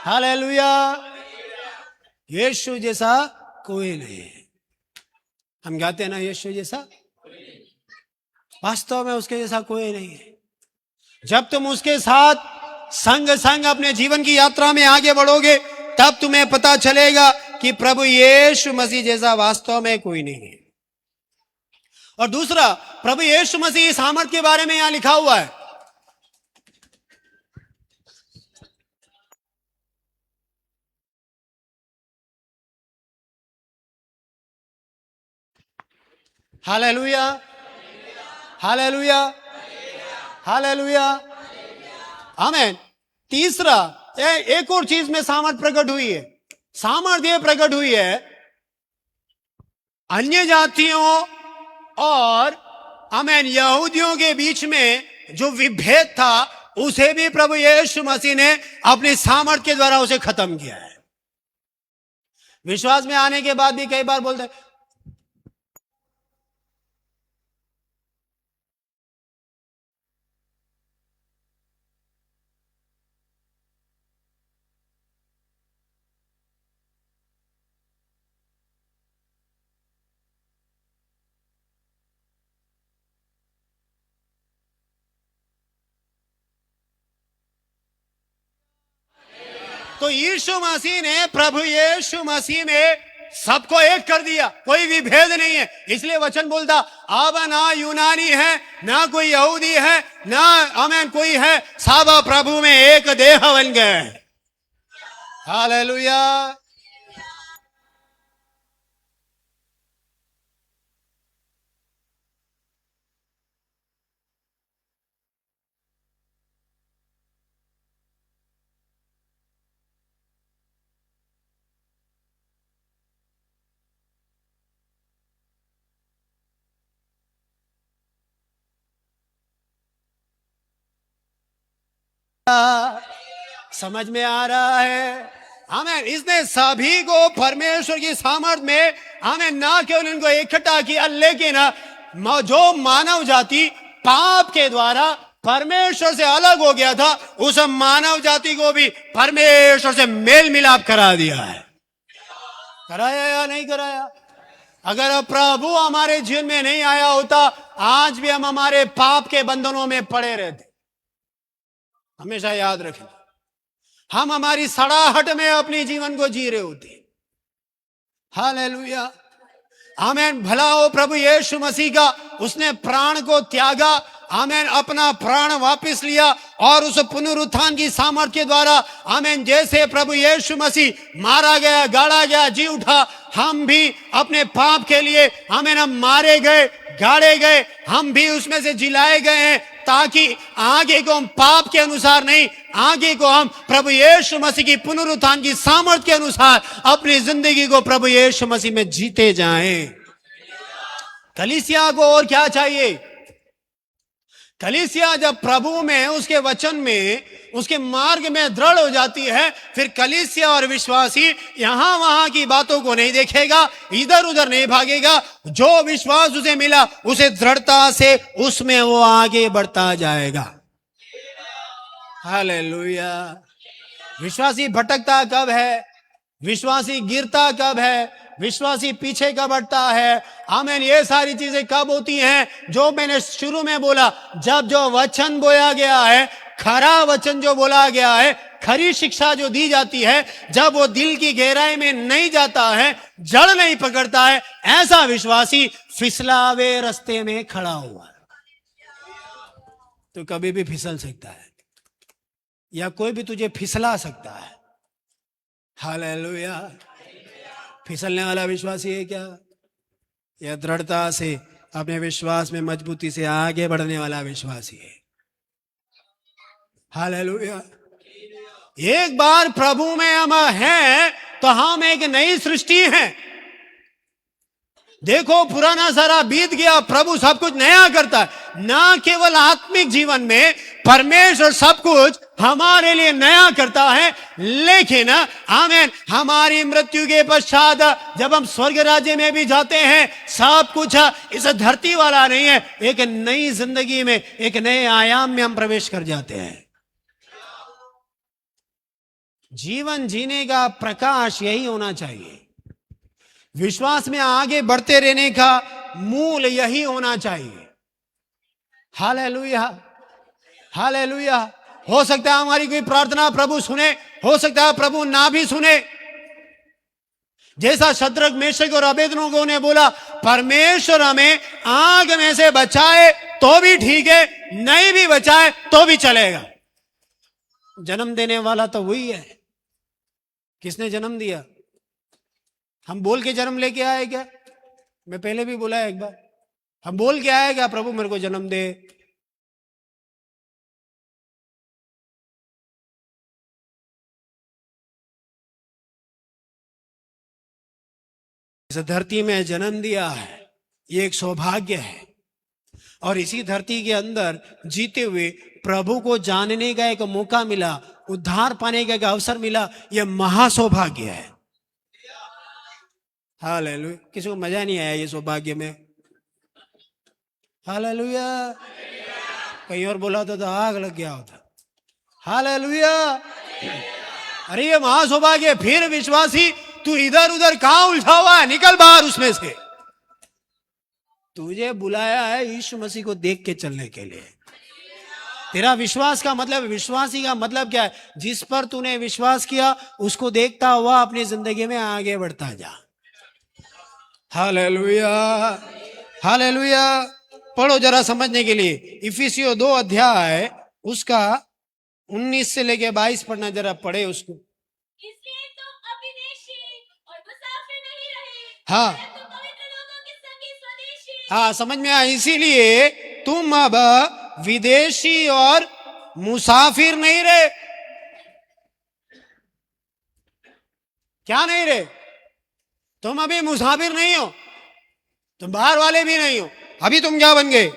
A: हालेलुया। यीशु जैसा कोई नहीं है। हम गाते हैं ना, यीशु जैसा, वास्तव में उसके जैसा कोई नहीं है। जब तुम उसके साथ संग संग अपने जीवन की यात्रा में आगे बढ़ोगे, तब तुम्हें पता चलेगा कि प्रभु यीशु मसीह जैसा वास्तव में कोई नहीं है। और दूसरा, प्रभु यीशु मसीह सामर्थ के बारे में यहां लिखा हुआ है। हालेलुया, हालेलुया, हालेलुया, आमीन। तीसरा, एक और चीज में सामर्थ प्रकट हुई है। सामर्थ्य प्रकट हुई है अन्य जातियों और आमीन यहूदियों के बीच में जो विभेद था, उसे भी प्रभु यीशु मसीह ने अपनी सामर्थ के द्वारा उसे खत्म किया है। विश्वास में आने के बाद भी कई बार बोलते हैं, तो यीशु मसीह ने, प्रभु यीशु मसीह में सबको एक कर दिया, कोई भी भेद नहीं है। इसलिए वचन बोलता, अब ना यूनानी है, ना कोई यहूदी है, ना आमीन कोई है, सब प्रभु में एक देह बन गए। हालेलुया। समझ में आ रहा है? आमीन। इसने सभी को परमेश्वर की सामर्थ में आमीन ना केवल उनको इकट्ठा किया, लेकिन जो मानव जाति पाप के द्वारा परमेश्वर से अलग हो गया था, उस मानव जाति को भी परमेश्वर से मेल मिलाप करा दिया है। कराया या नहीं कराया? अगर प्रभु हमारे जीवन में नहीं आया होता, आज भी हम हमारे पाप के बंधनों में पड़े रहते। हमेशा याद रखें, हम हमारी सड़ाहट में अपने जीवन को जी रहे होते। हालेलुया, आमीन। भला हो प्रभु यीशु मसीह का, उसने प्राण को त्यागा आमेन अपना प्राण वापस लिया और उस पुनरुत्थान की सामर्थ्य के द्वारा आमेन जैसे प्रभु यीशु मसीह मारा गया, गाड़ा गया, जी उठा, हम भी अपने पाप के लिए आमेन हम मारे गए, गाड़े गए, हम भी उसमें से जिलाए गए हैं, ताकि आगे को हम पाप के अनुसार नहीं, आगे को हम प्रभु यीशु मसीह की पुनरुत्थान की सामर्थ्य के अनुसार अपनी जिंदगी को प्रभु यीशु मसीह में जीते जाएं। कलीसिया को और क्या चाहिए? कलीसिया जब प्रभु में, उसके वचन में, उसके मार्ग में दृढ़ हो जाती है, फिर कलीसिया और विश्वासी यहां वहां की बातों को नहीं देखेगा, इधर उधर नहीं भागेगा। जो विश्वास उसे मिला उसे दृढ़ता से उसमें वो आगे बढ़ता जाएगा। हालेलुया। विश्वासी भटकता कब है? विश्वासी गिरता कब है? विश्वासी पीछे कब हटता है? आमीन। ये सारी चीजें कब होती हैं? जो मैंने शुरू में बोला, जब जो वचन बोया गया है, खरा वचन जो बोला गया है, खरी शिक्षा जो दी जाती है, जब वो दिल की गहराई में नहीं जाता है, जड़ नहीं पकड़ता है, ऐसा विश्वासी फिसलावे रास्ते में खड़ा हुआ है, तो कभी भी फिसल सकता है या कोई भी तुझे फिसला सकता है। हालेलुया। फिसलने वाला विश्वासी है क्या? यह दृढ़ता से अपने विश्वास में मजबूती से आगे बढ़ने वाला विश्वासी है। हालेलुया। एक बार प्रभु में हम हैं तो हम एक नई सृष्टि हैं। देखो, पुराना सारा बीत गया, प्रभु सब कुछ नया करता है। ना केवल आत्मिक जीवन में परमेश्वर सब कुछ हमारे लिए नया करता है, लेकिन आमीन, हमारी मृत्यु के पश्चात जब हम स्वर्ग राज्य में भी जाते हैं, सब कुछ इस धरती वाला नहीं है। एक नई जिंदगी में, एक नए आयाम में हम प्रवेश कर जाते हैं। जीवन जीने का प्रकाश यही होना चाहिए। विश्वास में आगे बढ़ते रहने का मूल यही होना चाहिए। Hallelujah, hallelujah. हो सकता है हमारी कोई प्रार्थना प्रभु सुने, हो सकता है प्रभु ना भी सुने। जैसा शद्रक, मेशक और अबेदनगो ने बोला, परमेश्वर हमें आग में से बचाए तो भी ठीक है, नहीं भी बचाए तो भी चलेगा। जन्म देने वाला तो वही है। किसने जन्म दिया? हम बोल के जन्म लेके आए क्या? मैं पहले भी बोला है एक बार, हम बोल के आए क्या प्रभु मेरे को जन्म दे? इस धरती में जन्म दिया है, ये एक सौभाग्य है। और इसी धरती के अंदर जीते हुए प्रभु को जानने का एक मौका मिला, उद्धार पाने का एक अवसर मिला, यह महासौभाग्य है। हालेलुया। किसी को मजा नहीं आया ये सौभाग्य में? हालेलुया। कहीं और बोला तो आग लग गया होता। हालेलुया। अरे ये महासौभाग्य। फिर विश्वासी, तू इधर उधर कहां उलझा हुआ है? निकल बाहर उसमें से। तुझे बुलाया है यीशु मसीह को देख के चलने के लिए। तेरा विश्वास का मतलब, विश्वासी का मतलब क्या है? जिस पर तूने विश्वास किया उसको देखता हुआ अपनी जिंदगी में आगे बढ़ता जा। Hallelujah, hallelujah. पढ़ो जरा समझने के लिए। इफिसियों 2 अध्याय उसका 19 से लेके 22 पढ़ना, जरा पढ़े उसको।
B: इसलिए तुम अविदेशी और मुसाफिर नहीं रहे,
A: हाँ,
B: परंतु पवित्र लोगों के संगी स्वदेशी।
A: हाँ, समझ में आया। इसीलिए तुम अब विदेशी और मुसाफिर नहीं रहे। क्या नहीं रहे? तुम अभी मुसाफिर नहीं हो, तुम बाहर वाले भी नहीं हो। अभी तुम क्या बन गए?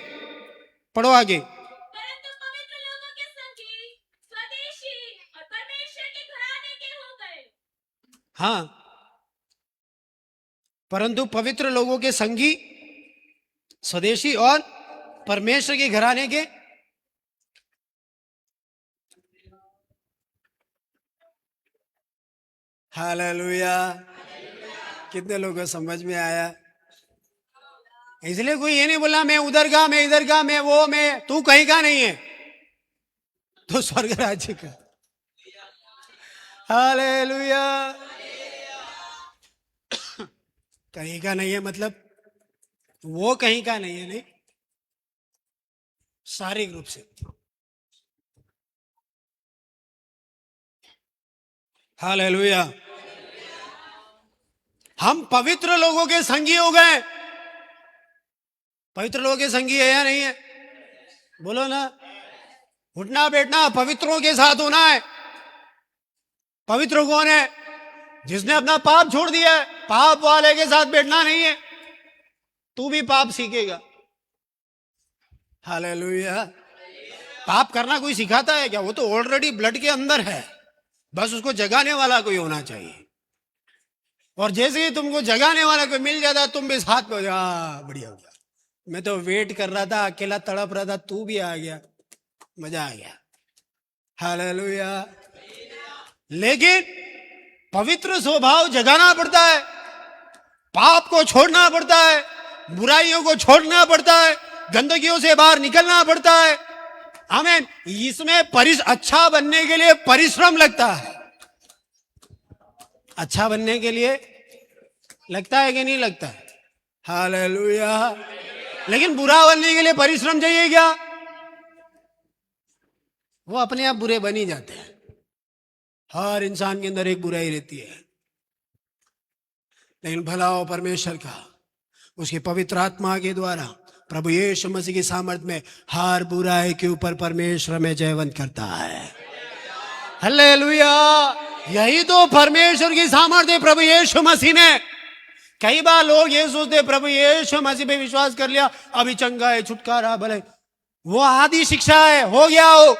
A: पढ़ो आगे।
B: परंतु पवित्र लोगों के संगी स्वदेशी और परमेश्वर के घराने के हो गए।
A: हाँ, परंतु पवित्र लोगों के संगी, स्वदेशी और परमेश्वर के घराने के। हालेलुया। कितने लोगों को समझ में आया? इसलिए कोई ये नहीं बोला मैं उधर का, मैं इधर का, मैं वो, मैं तू कहीं का नहीं है, तो स्वर्ग राज्य का। हालेलुया। कहीं का नहीं है मतलब वो कहीं का नहीं है, नहीं, शारीरिक रूप से। हालेलुया। हम पवित्र लोगों के संगी हो गए। पवित्र लोगों के संगी है या नहीं है? बोलो ना। उठना बैठना पवित्रों के साथ होना है। पवित्र कौन है? जिसने अपना पाप छोड़ दिया है। पाप वाले के साथ बैठना नहीं है, तू भी पाप सीखेगा। हालेलुया। पाप करना कोई सिखाता है क्या? वो तो ऑलरेडी ब्लड के अंदर है, बस उसको जगाने वाला कोई होना चाहिए। और जैसे ही तुमको जगाने वाला कोई मिल जाता तुम भी साथ में हो जाओ, बढ़िया हो गया। मैं तो वेट कर रहा था, अकेला तड़प रहा था, तू भी आ गया, मजा आ गया। हालेलुया। लेकिन पवित्र स्वभाव जगाना पड़ता है, पाप को छोड़ना पड़ता है, बुराइयों को छोड़ना पड़ता है, गंदगियों से बाहर निकलना पड़ता है। आमीन। इसमें अच्छा बनने के लिए परिश्रम लगता है। अच्छा बनने के लिए लगता है कि नहीं लगता है? हालेलुया। लेकिन बुरा बनने के लिए परिश्रम चाहिए क्या? वो अपने आप बुरे बन ही जाते हैं। हर इंसान के अंदर एक बुराई रहती है, लेकिन भला हो परमेश्वर का, उसकी पवित्र आत्मा के द्वारा प्रभु यीशु मसीह की सामर्थ में हर बुराई के ऊपर परमेश्वर में जयवंत करता है। हालेलुया। यही तो परमेश्वर की सामर्थ्य है प्रभु यीशु मसीह ने। कई बार लोग ये सोचते प्रभु यीशु मसीह पे विश्वास कर लिया, अभी चंगा है, छुटकारा भले, वो आधी शिक्षा है, हो गया हो।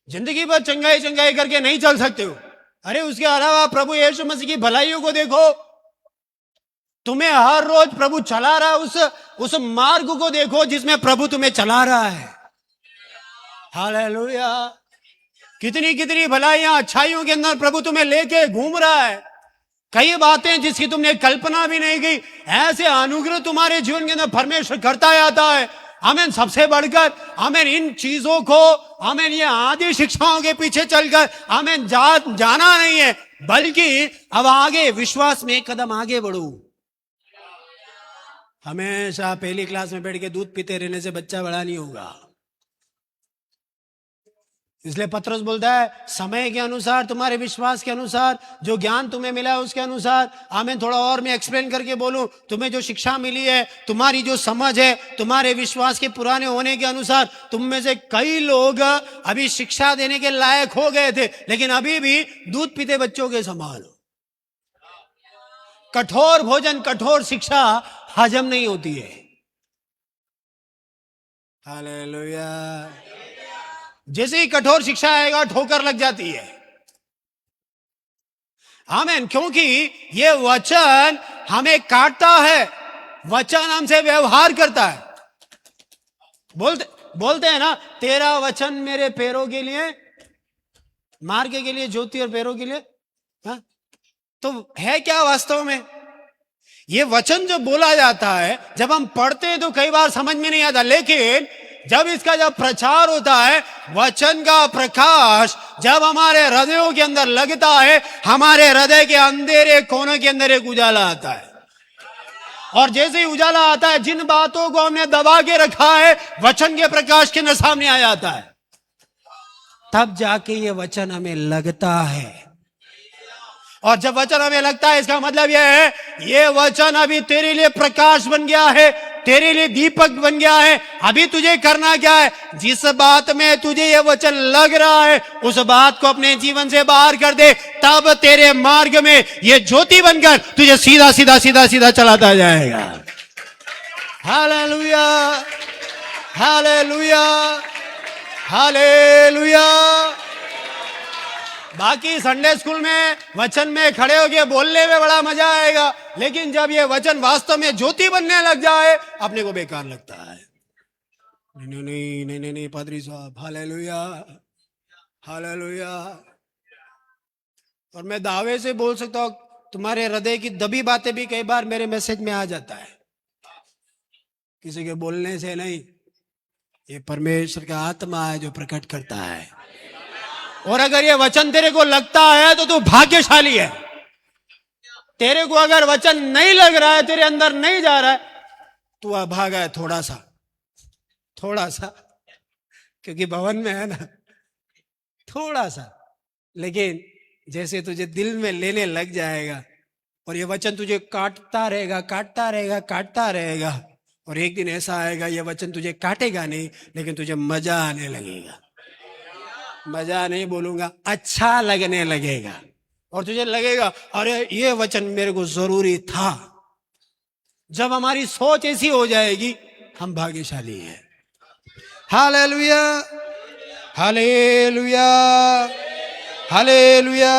A: जिंदगी भर चंगाई चंगाई करके नहीं चल सकते हो। अरे उसके अलावा प्रभु यीशु मसीह की भलाइयों को देखो। तुम्हें हर रोज प्रभु चला रहा है, उस मार्ग को देखो जिसमें प्रभु तुम्हें चला रहा है। हालेलुया। कितनी कितनी भलाइयां अच्छाइयों के अंदर प्रभु तुम्हें लेके घूम रहा है। कई बातें जिसकी तुमने कल्पना भी नहीं की, ऐसे अनुग्रह तुम्हारे जीवन के अंदर परमेश्वर करता आता है। आमीन। सबसे बढ़कर आमीन इन चीजों को, आमीन ये आदि शिक्षाओं के पीछे चलकर आमीन जाना नहीं है, बल्कि अब आगे विश्वास में एक कदम आगे बढ़ो। हमेशा पहली क्लास में बैठ के दूध पीते रहने से बच्चा बड़ा नहीं होगा। इसलिए पतरस बोलता है समय के अनुसार, तुम्हारे विश्वास के अनुसार, जो ज्ञान तुम्हें मिला है उसके अनुसार। आमीन। थोड़ा और मैं एक्सप्लेन करके बोलूं, तुम्हें जो शिक्षा मिली है, तुम्हारी जो समझ है, तुम्हारे विश्वास के पुराने होने के अनुसार, तुम में से कई लोग अभी शिक्षा देने के लायक हो गए थे, लेकिन अभी भी दूध पीते बच्चों के समान हो। कठोर भोजन, कठोर शिक्षा हजम नहीं होती है। हालेलुया। जैसे ही कठोर शिक्षा आएगा ठोकर लग जाती है। आमीन। क्योंकि ये वचन हमें काटता है, वचन हमसे व्यवहार करता है। बोलते हैं ना, तेरा वचन मेरे पैरों के लिए मार्ग के लिए ज्योति और पैरों के लिए। हा? तो है क्या वास्तव में? ये वचन जो बोला जाता है, जब हम पढ़ते हैं तो कई बार समझ में नहीं आता, लेकिन जब इसका जब प्रचार होता है, वचन का प्रकाश जब हमारे हृदयों के अंदर लगता है, हमारे हृदय के अंधेरे कोनों के अंदर एक उजाला आता है। और जैसे ही उजाला आता है, जिन बातों को हमने दबा के रखा है, वचन के प्रकाश के अंदर सामने आ जाता है। तब जाके ये वचन हमें लगता है। और जब वचन हमें लगता है, इसका मतलब यह है, ये वचन अभी तेरे लिए प्रकाश बन गया है, तेरे लिए दीपक बन गया है। अभी तुझे करना क्या है? जिस बात में तुझे ये वचन लग रहा है, उस बात को अपने जीवन से बाहर कर दे। तब तेरे मार्ग में ये ज्योति बनकर तुझे सीधा सीधा सीधा सीधा चलाता जाएगा। Hallelujah, hallelujah, hallelujah. बाकी संडे स्कूल में वचन में खड़े होके बोलने में बड़ा मजा आएगा, लेकिन जब ये वचन वास्तव में ज्योति बनने लग जाए, अपने को बेकार लगता है। नहीं नहीं नहीं नहीं नहीं पादरी साहब, हालेलुया, हालेलुया। और मैं दावे से बोल सकता हूं, तुम्हारे हृदय की दबी बातें भी कई बार मेरे मैसेज में आ जाता है, किसी के बोलने से नहीं। ये परमेश्वर का आत्मा है जो प्रकट करता है। और अगर ये वचन तेरे को लगता है तो तू भाग्यशाली है। तेरे को अगर वचन नहीं लग रहा है, तेरे अंदर नहीं जा रहा है, तू अभागा है थोड़ा सा। थोड़ा सा, क्योंकि भवन में है ना, थोड़ा सा, लेकिन जैसे तुझे दिल में लेने लग जाएगा और ये वचन तुझे काटता रहेगा, काटता रहेगा, काटता रहेगा, और एक दिन ऐसा आएगा ये वचन तुझे काटेगा नहीं, लेकिन तुझे मजा आने लगेगा। मजा नहीं बोलूंगा, अच्छा लगने लगेगा, और तुझे लगेगा अरे ये वचन मेरे को जरूरी था। जब हमारी सोच ऐसी हो जाएगी, हम भाग्यशाली हैं। Hallelujah, hallelujah, hallelujah.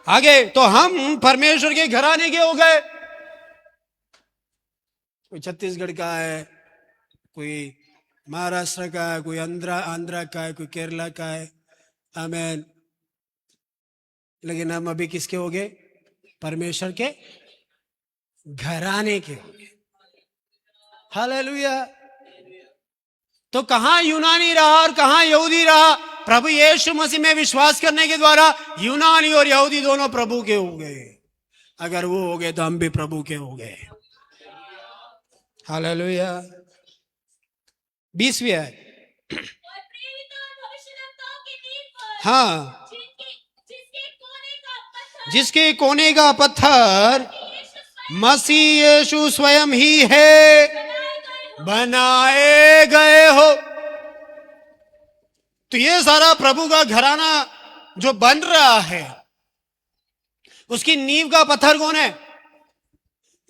A: आगे तो हम परमेश्वर के घराने के हो गए। कोई छत्तीसगढ़ का है, कोई महाराष्ट्र का है, कोई आंध्रा का है, कोई केरला का है, आमेन। लेकिन हम अभी किसके हो गए? परमेश्वर के घराने के हो गए। हालेलुया। तो कहां यूनानी रहा और कहां यहूदी रहा? प्रभु यीशु मसीह में विश्वास करने के द्वारा यूनानी और यहूदी दोनों प्रभु के हो गए। अगर वो हो गए तो हम भी प्रभु के हो गए। हालेलुया। 20वीं आयत।
B: और प्रेरित और भविष्यद्वक्ताओं की नींव पर,
A: हाँ,
B: जिसके कोने का पत्थर
A: जिसके कोने का पत्थर
B: यीशु स्वयं
A: मसीह यीशु स्वयं ही है,
B: बनाए गए हो।
A: बनाए गए हो। तो ये सारा प्रभु का घराना जो बन रहा है, उसकी नींव का पत्थर कौन है?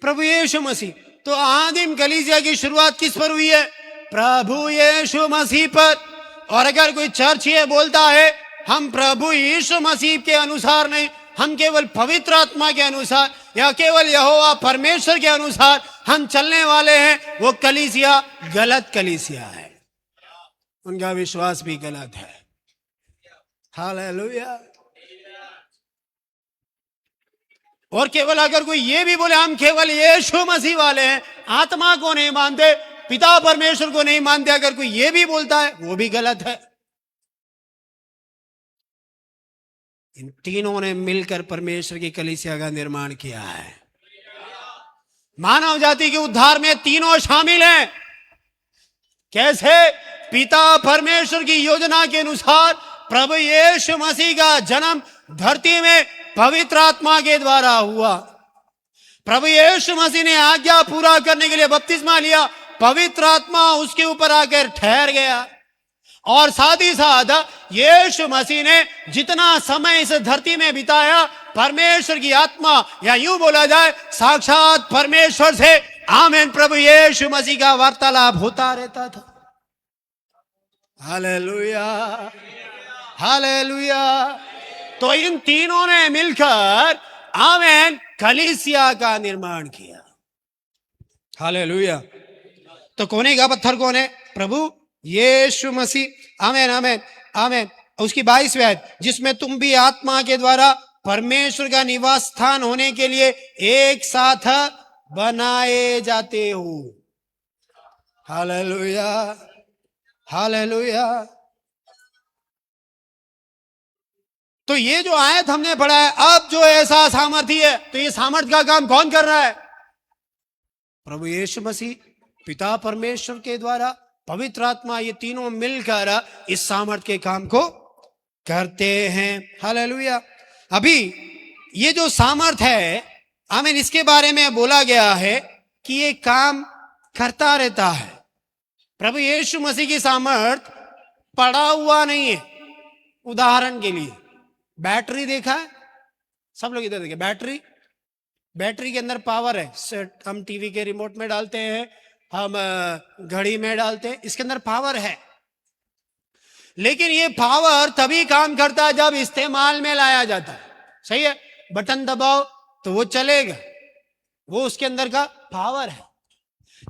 A: प्रभु यीशु मसीह। तो आदिम कलीसिया की शुरुआत किस पर हुई है? प्रभु यीशु मसीह पर। और अगर कोई चर्च ये बोलता है हम प्रभु यीशु मसीह के अनुसार नहीं, हम केवल पवित्र आत्मा के अनुसार या केवल यहोवा परमेश्वर के अनुसार हम चलने वाले हैं, वो कलीसिया गलत कलीसिया है, उनका विश्वास भी गलत है। हालेलुया। और केवल अगर कोई ये भी बोले हम केवल यीशु मसीह वाले हैं, आत्मा को नहीं मानते, पिता परमेश्वर को नहीं मानते, अगर कोई ये भी बोलता है, वो भी गलत है। इन तीनों ने मिलकर परमेश्वर की कलीसिया का निर्माण किया है। मानव जाति के उद्धार में तीनों शामिल हैं। कैसे? पिता परमेश्वर की योजना के अनुसार प्रभु यीशु मसीह का जन्म धरती में पवित्र आत्मा के द्वारा हुआ। प्रभु यीशु मसीह ने आज्ञा पूरा करने के लिए बपतिस्मा लिया, पवित्र आत्मा उसके ऊपर आकर ठहर गया। और साथ ही साथ यीशु मसीह ने जितना समय इस धरती में बिताया, परमेश्वर की आत्मा, या यूं बोला जाए साक्षात परमेश्वर से, आमीन, प्रभु यीशु मसीह का वार्तालाप होता रहता था। Hallelujah, hallelujah. तो इन तीनों ने मिलकर आमीन कलीसिया का निर्माण किया। हालेलुया। तो कोने का पत्थर कौन है? प्रभु यीशु मसीह। आमीन, आमीन, आमीन। उसकी 22वीं आयत, जिसमें तुम भी आत्मा के द्वारा परमेश्वर का निवास स्थान होने के लिए एक साथ बनाए जाते हो। Hallelujah, hallelujah. तो ये जो आयत हमने पढ़ा है, अब जो ऐसा सामर्थ्य है, तो ये सामर्थ्य का काम कौन कर रहा है? प्रभु यीशु मसीह, पिता परमेश्वर के द्वारा, पवित्र आत्मा, ये तीनों मिलकर इस सामर्थ्य के काम को करते हैं। हालेलुया। अभी ये जो सामर्थ्य है, आमीन, इसके बारे में बोला गया है कि ये काम करता रहता है। प्रभु यीशु मसीह की सामर्थ्य पड़ा हुआ नहीं है। उदाहरण के लिए बैटरी देखा है? सब लोग इधर देखे, बैटरी के अंदर पावर है। हम टीवी के रिमोट में डालते हैं, हम घड़ी में डालते हैं, इसके अंदर पावर है। लेकिन ये पावर तभी काम करता है जब इस्तेमाल में लाया जाता है। सही है? बटन दबाओ तो वो चलेगा, वो उसके अंदर का पावर है।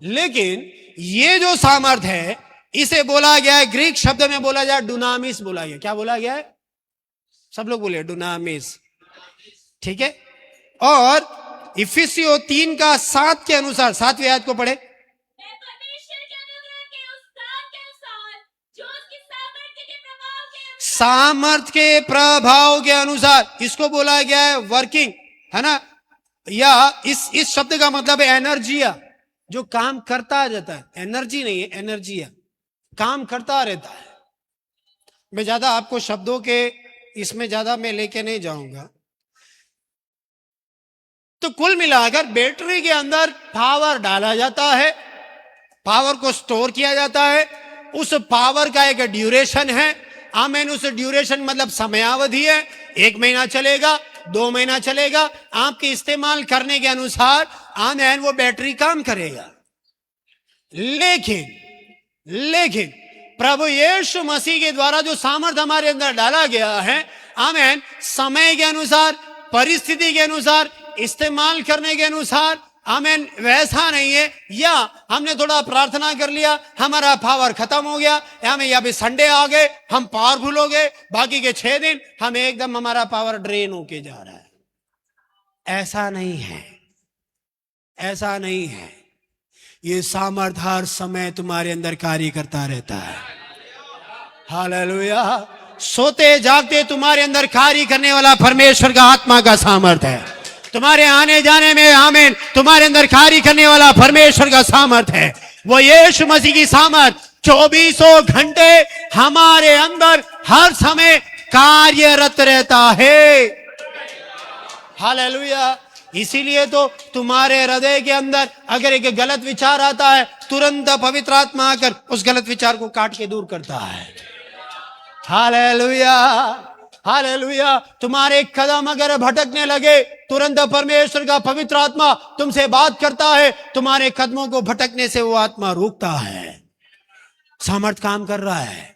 A: लेकिन ये जो सामर्थ्य है, इसे बोला गया है, ग्रीक शब्द में बोला जाए डुनामिस बोला गया। क्या बोला गया है? सब लोग बोले डुनामिस। ठीक है। और इफिसियों 3:7 के अनुसार, 7वीं आयत को पढ़े।
B: मैं परमेश्वर के अनुग्रह के उस दान के अनुसार, जो उसकी सामर्थ्य के प्रभाव के अनुसार, इसको बोला गया है वर्किंग, है ना? या इस शब्द का मतलब है एनर्जिया।
A: जो काम करता रहता है, एनर्जी नहीं है, एनर्जी है, काम करता रहता है। मैं ज्यादा आपको शब्दों के इसमें ज्यादा मैं लेके नहीं जाऊंगा। तो कुल मिलाकर बैटरी के अंदर पावर डाला जाता है, पावर को स्टोर किया जाता है, उस पावर का एक ड्यूरेशन है। आमेन। उस ड्यूरेशन मतलब समयावधि है, 1 महीना चलेगा, 2 महीना चलेगा, आपके इस्तेमाल करने के अनुसार आमेन वो बैटरी काम करेगा। लेकिन प्रभु यीशु मसीह के द्वारा जो सामर्थ हमारे अंदर डाला गया है, आमेन, समय के अनुसार, परिस्थिति के अनुसार, इस्तेमाल करने के अनुसार, आमेन, वैसा नहीं है या हमने थोड़ा प्रार्थना कर लिया, हमारा पावर खत्म हो गया, हमें या भी संडे आ गए, हम पावरफुल हो गए, बाकी के 6 दिन हम एकदम हमारा पावर ड्रेन होके जा रहा है। ऐसा नहीं है, ऐसा नहीं है। ये सामर्थ हर समय तुम्हारे अंदर कार्य करता रहता है। हालेलुया। सोते जागते तुम्हारे अंदर कार्य करने वाला परमेश्वर का आत्मा का सामर्थ है। तुम्हारे आने जाने में, आमीन, तुम्हारे अंदर कार्य करने वाला परमेश्वर का सामर्थ है। वो यीशु मसीह की सामर्थ 24 घंटे हमारे अंदर हर समय कार्यरत रहता है। हालेलुया। इसीलिए तो तुम्हारे हृदय के अंदर अगर एक गलत विचार आता है, तुरंत पवित्र आत्मा आकर उस गलत विचार को काट के दूर करता है। Hallelujah, hallelujah. तुम्हारे कदम अगर भटकने लगे, तुरंत परमेश्वर का पवित्र आत्मा तुमसे बात करता है, तुम्हारे कदमों को भटकने से वो आत्मा रोकता है। सामर्थ काम कर रहा है।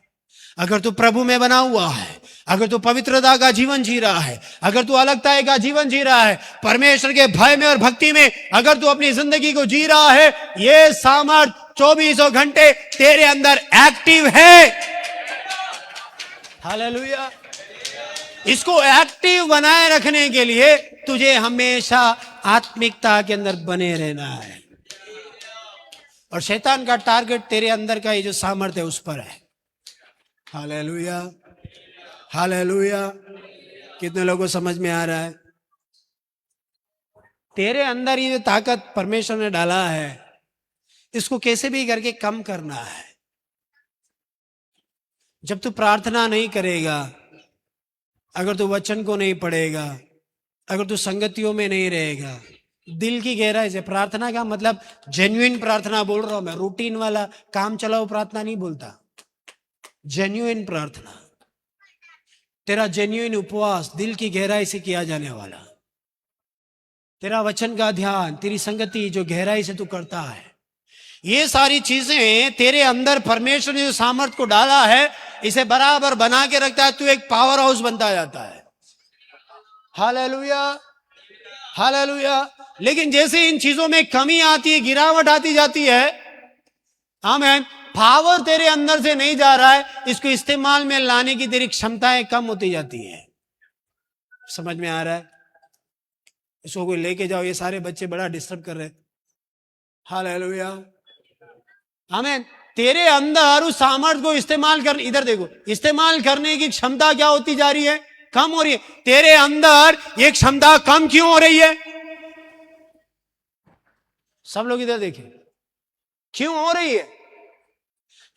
A: अगर तू प्रभु में बना हुआ है, अगर तू पवित्रता का जीवन जी रहा है, अगर तू अलगता का जीवन जी रहा है, परमेश्वर के भय में और भक्ति में अगर तू अपनी जिंदगी को जी रहा है, ये सामर्थ 24 घंटे तेरे अंदर एक्टिव है। हालेलुया। इसको एक्टिव बनाए रखने के लिए तुझे हमेशा आत्मिकता के अंदर बने रहना है। और शैतान का टारगेट तेरे अंदर का ये जो सामर्थ्य है उस पर है। Hallelujah, hallelujah. कितने लोगों को समझ में आ रहा है? तेरे अंदर ये ताकत परमेश्वर ने डाला है, इसको कैसे भी करके कम करना है। जब तू प्रार्थना नहीं करेगा, अगर तू वचन को नहीं पढ़ेगा, अगर तू संगतियों में नहीं रहेगा, दिल की गहराई से प्रार्थना का मतलब जेन्युइन प्रार्थना बोल रहा हूं मैं, रूटीन वाला काम चलाओ प्रार्थना नहीं बोलता। जेन्युइन प्रार्थना, तेरा जेन्युइन उपवास दिल की गहराई से किया जाने वाला, तेरा वचन का ध्यान, तेरी संगति जो गहराई से तू करता है, ये सारी चीजें तेरे अंदर परमेश्वर ने जो सामर्थ को डाला है, इसे बराबर बना के रखता है। तू एक पावर हाउस बनता जाता है। Hallelujah, hallelujah. लेकिन जैसे इन चीजों में कमी आती है, गिरावट आती जाती है, आमीन, पावर तेरे अंदर से नहीं जा रहा है, इसको इस्तेमाल में लाने की तेरी क्षमताएं कम होती जाती है। समझ में आ रहा है? इसको कोई लेके जाओ, ये सारे बच्चे बड़ा डिस्टर्ब कर रहे हैं। हालेलुया, आमीन। तेरे अंदर उस सामर्थ्य को इस्तेमाल कर, इधर देखो, इस्तेमाल करने की क्षमता क्या होती जा रही है? कम हो रही है। तेरे अंदर ये क्षमता कम क्यों हो रही है? सब लोग इधर देखें, क्यों हो रही है?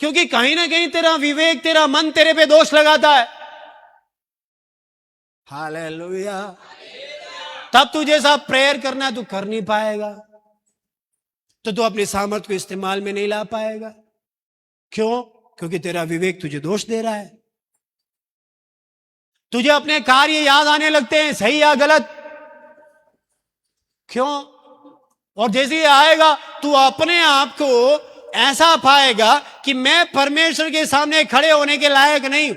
A: क्योंकि कहीं ना कहीं तेरा विवेक, तेरा मन तेरे पे दोष लगाता है। हालेलुया। तब तू जैसा प्रेयर करना तू कर नहीं पाएगा, तो तू अपनी सामर्थ्य को इस्तेमाल में नहीं ला पाएगा। क्यों? क्योंकि तेरा विवेक तुझे दोष दे रहा है। तुझे अपने कार्य याद आने लगते हैं, सही या गलत। क्यों? और जैसे ही आएगा, तू अपने आप को ऐसा पाएगा कि मैं परमेश्वर के सामने खड़े होने के लायक नहीं हूं।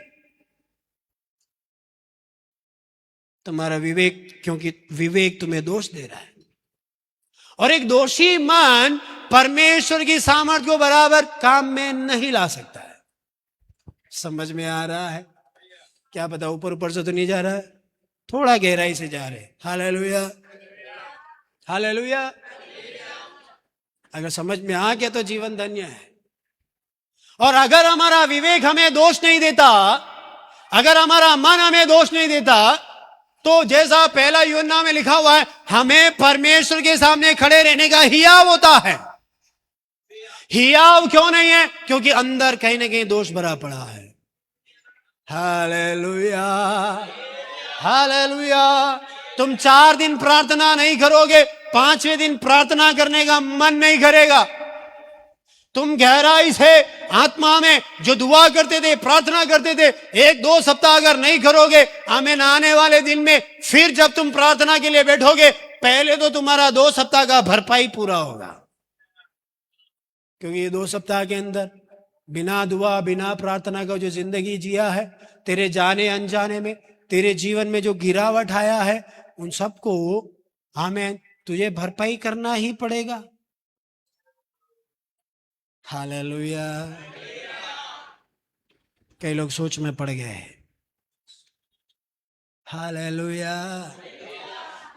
A: तुम्हारा विवेक, क्योंकि विवेक तुम्हें दोष दे रहा है, और एक दोषी मन परमेश्वर की सामर्थ्य को बराबर काम में नहीं ला सकता है। समझ में आ रहा है? क्या पता ऊपर ऊपर से तो नहीं जा रहा है, थोड़ा गहराई से जा रहे। Hallelujah, hallelujah. अगर समझ में आ गया तो जीवन धन्य है। और अगर हमारा विवेक हमें दोष नहीं देता, अगर हमारा मन हमें दोष नहीं देता, तो जैसा पहला यूहन्ना में लिखा हुआ है, हमें परमेश्वर के सामने खड़े रहने का हियाव होता है। हियाव क्यों नहीं है? क्योंकि अंदर कहीं ना कहीं दोष भरा पड़ा है। Hallelujah, hallelujah. तुम 4 दिन प्रार्थना नहीं करोगे, 5वें दिन प्रार्थना करने का मन नहीं करेगा। तुम गहराई से आत्मा में जो दुआ करते थे, प्रार्थना करते थे, 1-2 सप्ताह अगर नहीं करोगे, आमीन, आने वाले दिन में फिर जब तुम प्रार्थना के लिए बैठोगे, पहले तो तुम्हारा 2 सप्ताह का भरपाई पूरा होगा। क्योंकि ये 2 सप्ताह के अंदर बिना दुआ, बिना प्रार्थना का जो जिंदगी जिया है, तेरे जाने अनजाने में तेरे जीवन में जो गिरावट आया है, उन सबको आमीन तुझे भरपाई करना ही पड़ेगा। हालेलुया। कई लोग सोच में पड़ गए। Hallelujah,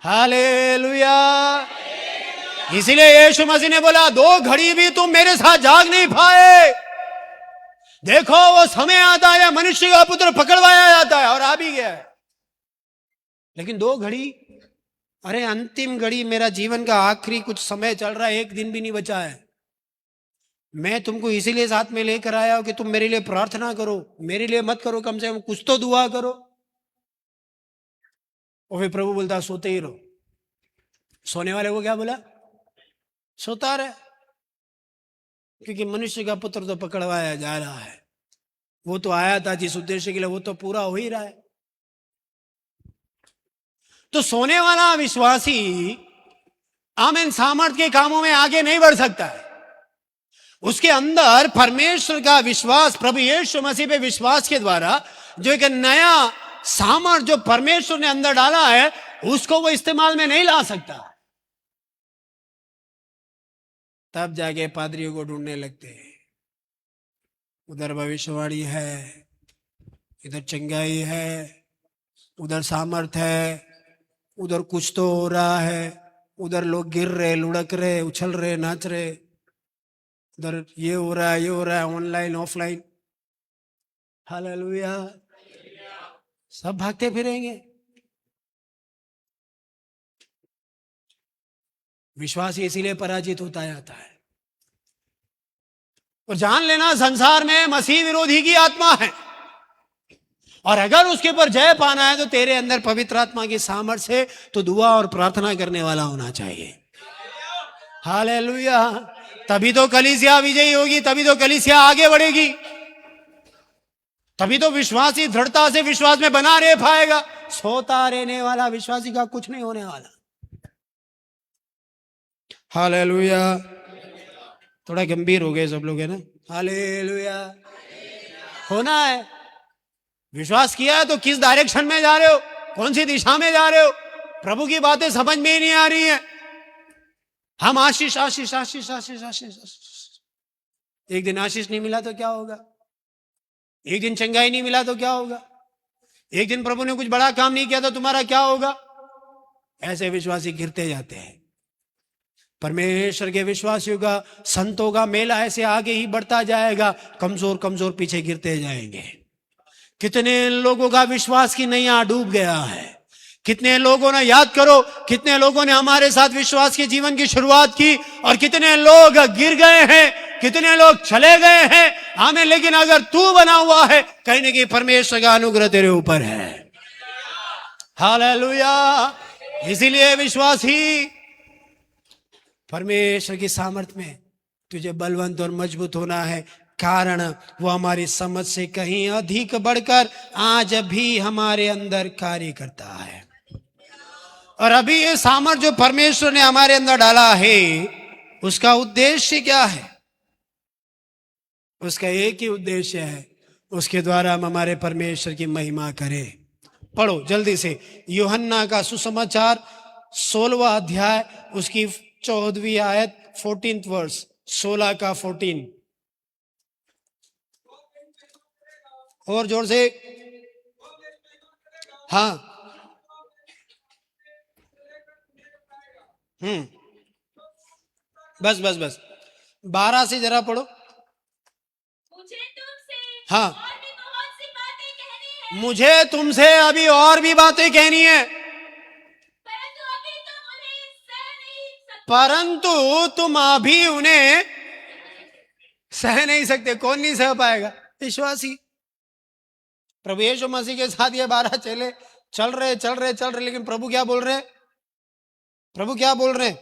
A: hallelujah. इसीलिए यीशु मसीह ने बोला, 2 घड़ी भी तुम मेरे साथ जाग नहीं पाए। देखो वो समय आता है, मनुष्य का पुत्र पकड़वाया जाता है, और आ भी गया है। लेकिन 2 घड़ी, अरे अंतिम घड़ी, मेरा जीवन का आखिरी कुछ समय चल रहा है, 1 दिन भी नहीं बचा है। मैं तुमको इसीलिए साथ में लेकर आया हूं कि तुम मेरे लिए प्रार्थना करो। मेरे लिए मत करो, कम से कम कुछ तो दुआ करो। और फिर प्रभु बोलता, सोते ही रहो। सोने वाले को क्या बोला? सोता रहे। क्योंकि मनुष्य का पुत्र तो पकड़वाया जा रहा है। वो तो आया था जिस उद्देश्य के लिए, वो तो पूरा हो ही रहा है। तो सोने वाला विश्वासी आमीन सामर्थ के कामों में आगे नहीं बढ़ सकता है। उसके अंदर परमेश्वर का विश्वास, प्रभु यीशु मसीह पे विश्वास के द्वारा जो एक नया सामर्थ जो परमेश्वर ने अंदर डाला है, उसको वो इस्तेमाल में नहीं ला सकता। तब जाके पादरियों को ढूंढने लगते हैं। उधर भविष्यवाणी है, इधर चंगाई है, उधर सामर्थ है, उधर कुछ तो हो रहा है, उधर लोग गिर रहे, लुढ़क रहे, उछल रहे, नाच रहे, उधर ये हो रहा है, ये हो रहा है, ऑनलाइन ऑफलाइन। हालेलुया। सब भागते फिरेंगे। विश्वास इसीलिए पराजित होता जाता है। और जान लेना, संसार में मसीह विरोधी की आत्मा है, और अगर उसके ऊपर जय पाना है तो तेरे अंदर पवित्र आत्मा की सामर्थ्य से तो दुआ और प्रार्थना करने वाला होना चाहिए। हालेलुया। तभी तो कलीसिया विजयी होगी, तभी तो कलीसिया आगे बढ़ेगी, तभी तो विश्वासी दृढ़ता से विश्वास में बना रह पाएगा। सोता रहने वाला विश्वासी का कुछ नहीं होने वाला। हालेलुया। थोड़ा गंभीर हो गए सब लोग, है ना? हालेलुया। होना है। विश्वास किया है तो किस डायरेक्शन में जा रहे हो, कौन सी दिशा में जा रहे हो? प्रभु की बातें समझ में ही नहीं आ रही है। हम आशीष आशीष आशीष आशीष आशीष आशीष, एक दिन आशीष नहीं मिला तो क्या होगा? एक दिन चंगाई नहीं मिला तो क्या होगा? एक दिन प्रभु ने कुछ बड़ा काम नहीं किया तो तुम्हारा क्या होगा? ऐसे विश्वासी गिरते जाते हैं। परमेश्वर के विश्वासियों का, संतों का मेला ऐसे आगे ही बढ़ता जाएगा, कमजोर कमजोर पीछे गिरते जाएंगे। कितने लोगों का विश्वास की नैया डूब गया है। कितने लोगों ने, याद करो, कितने लोगों ने हमारे साथ विश्वास के जीवन की शुरुआत की और कितने लोग गिर गए हैं, कितने लोग चले गए हैं। हमें, लेकिन अगर तू बना हुआ है, कहीं ना कहीं परमेश्वर का अनुग्रह तेरे ऊपर है। हालेलुया। इसीलिए विश्वासी, परमेश्वर की सामर्थ में तुझे बलवंत और मजबूत होना है, कारण वो हमारी समझ से कहीं अधिक बढ़कर आज भी हमारे अंदर कार्य करता है। और अभी ये सामर्थ जो परमेश्वर ने हमारे अंदर डाला है, उसका उद्देश्य क्या है? उसका एक ही उद्देश्य है, उसके द्वारा हम हमारे परमेश्वर की महिमा करें। पढ़ो जल्दी से यूहन्ना का सुसमाचार 16वां अध्याय, उसकी 14वीं आयत, 14th वर्स, 16 का 14। और जोर से, हाँ। बस बस बस, 12 से जरा पढ़ो।
B: मुझे तुमसे
A: हाँ।
B: और भी बहुत सी बातें कहनी है,
A: मुझे तुमसे अभी और भी बातें कहनी है,
B: परंतु अभी तुम उन्हें सह नहीं सकते।
A: परंतु तुम अभी उन्हें सह नहीं सकते। कौन नहीं सह पाएगा? विश्वासी। प्रभु यीशु मसीह के साथ ये 12 चेले चल रहे, लेकिन प्रभु क्या बोल रहे? प्रभु क्या बोल रहे?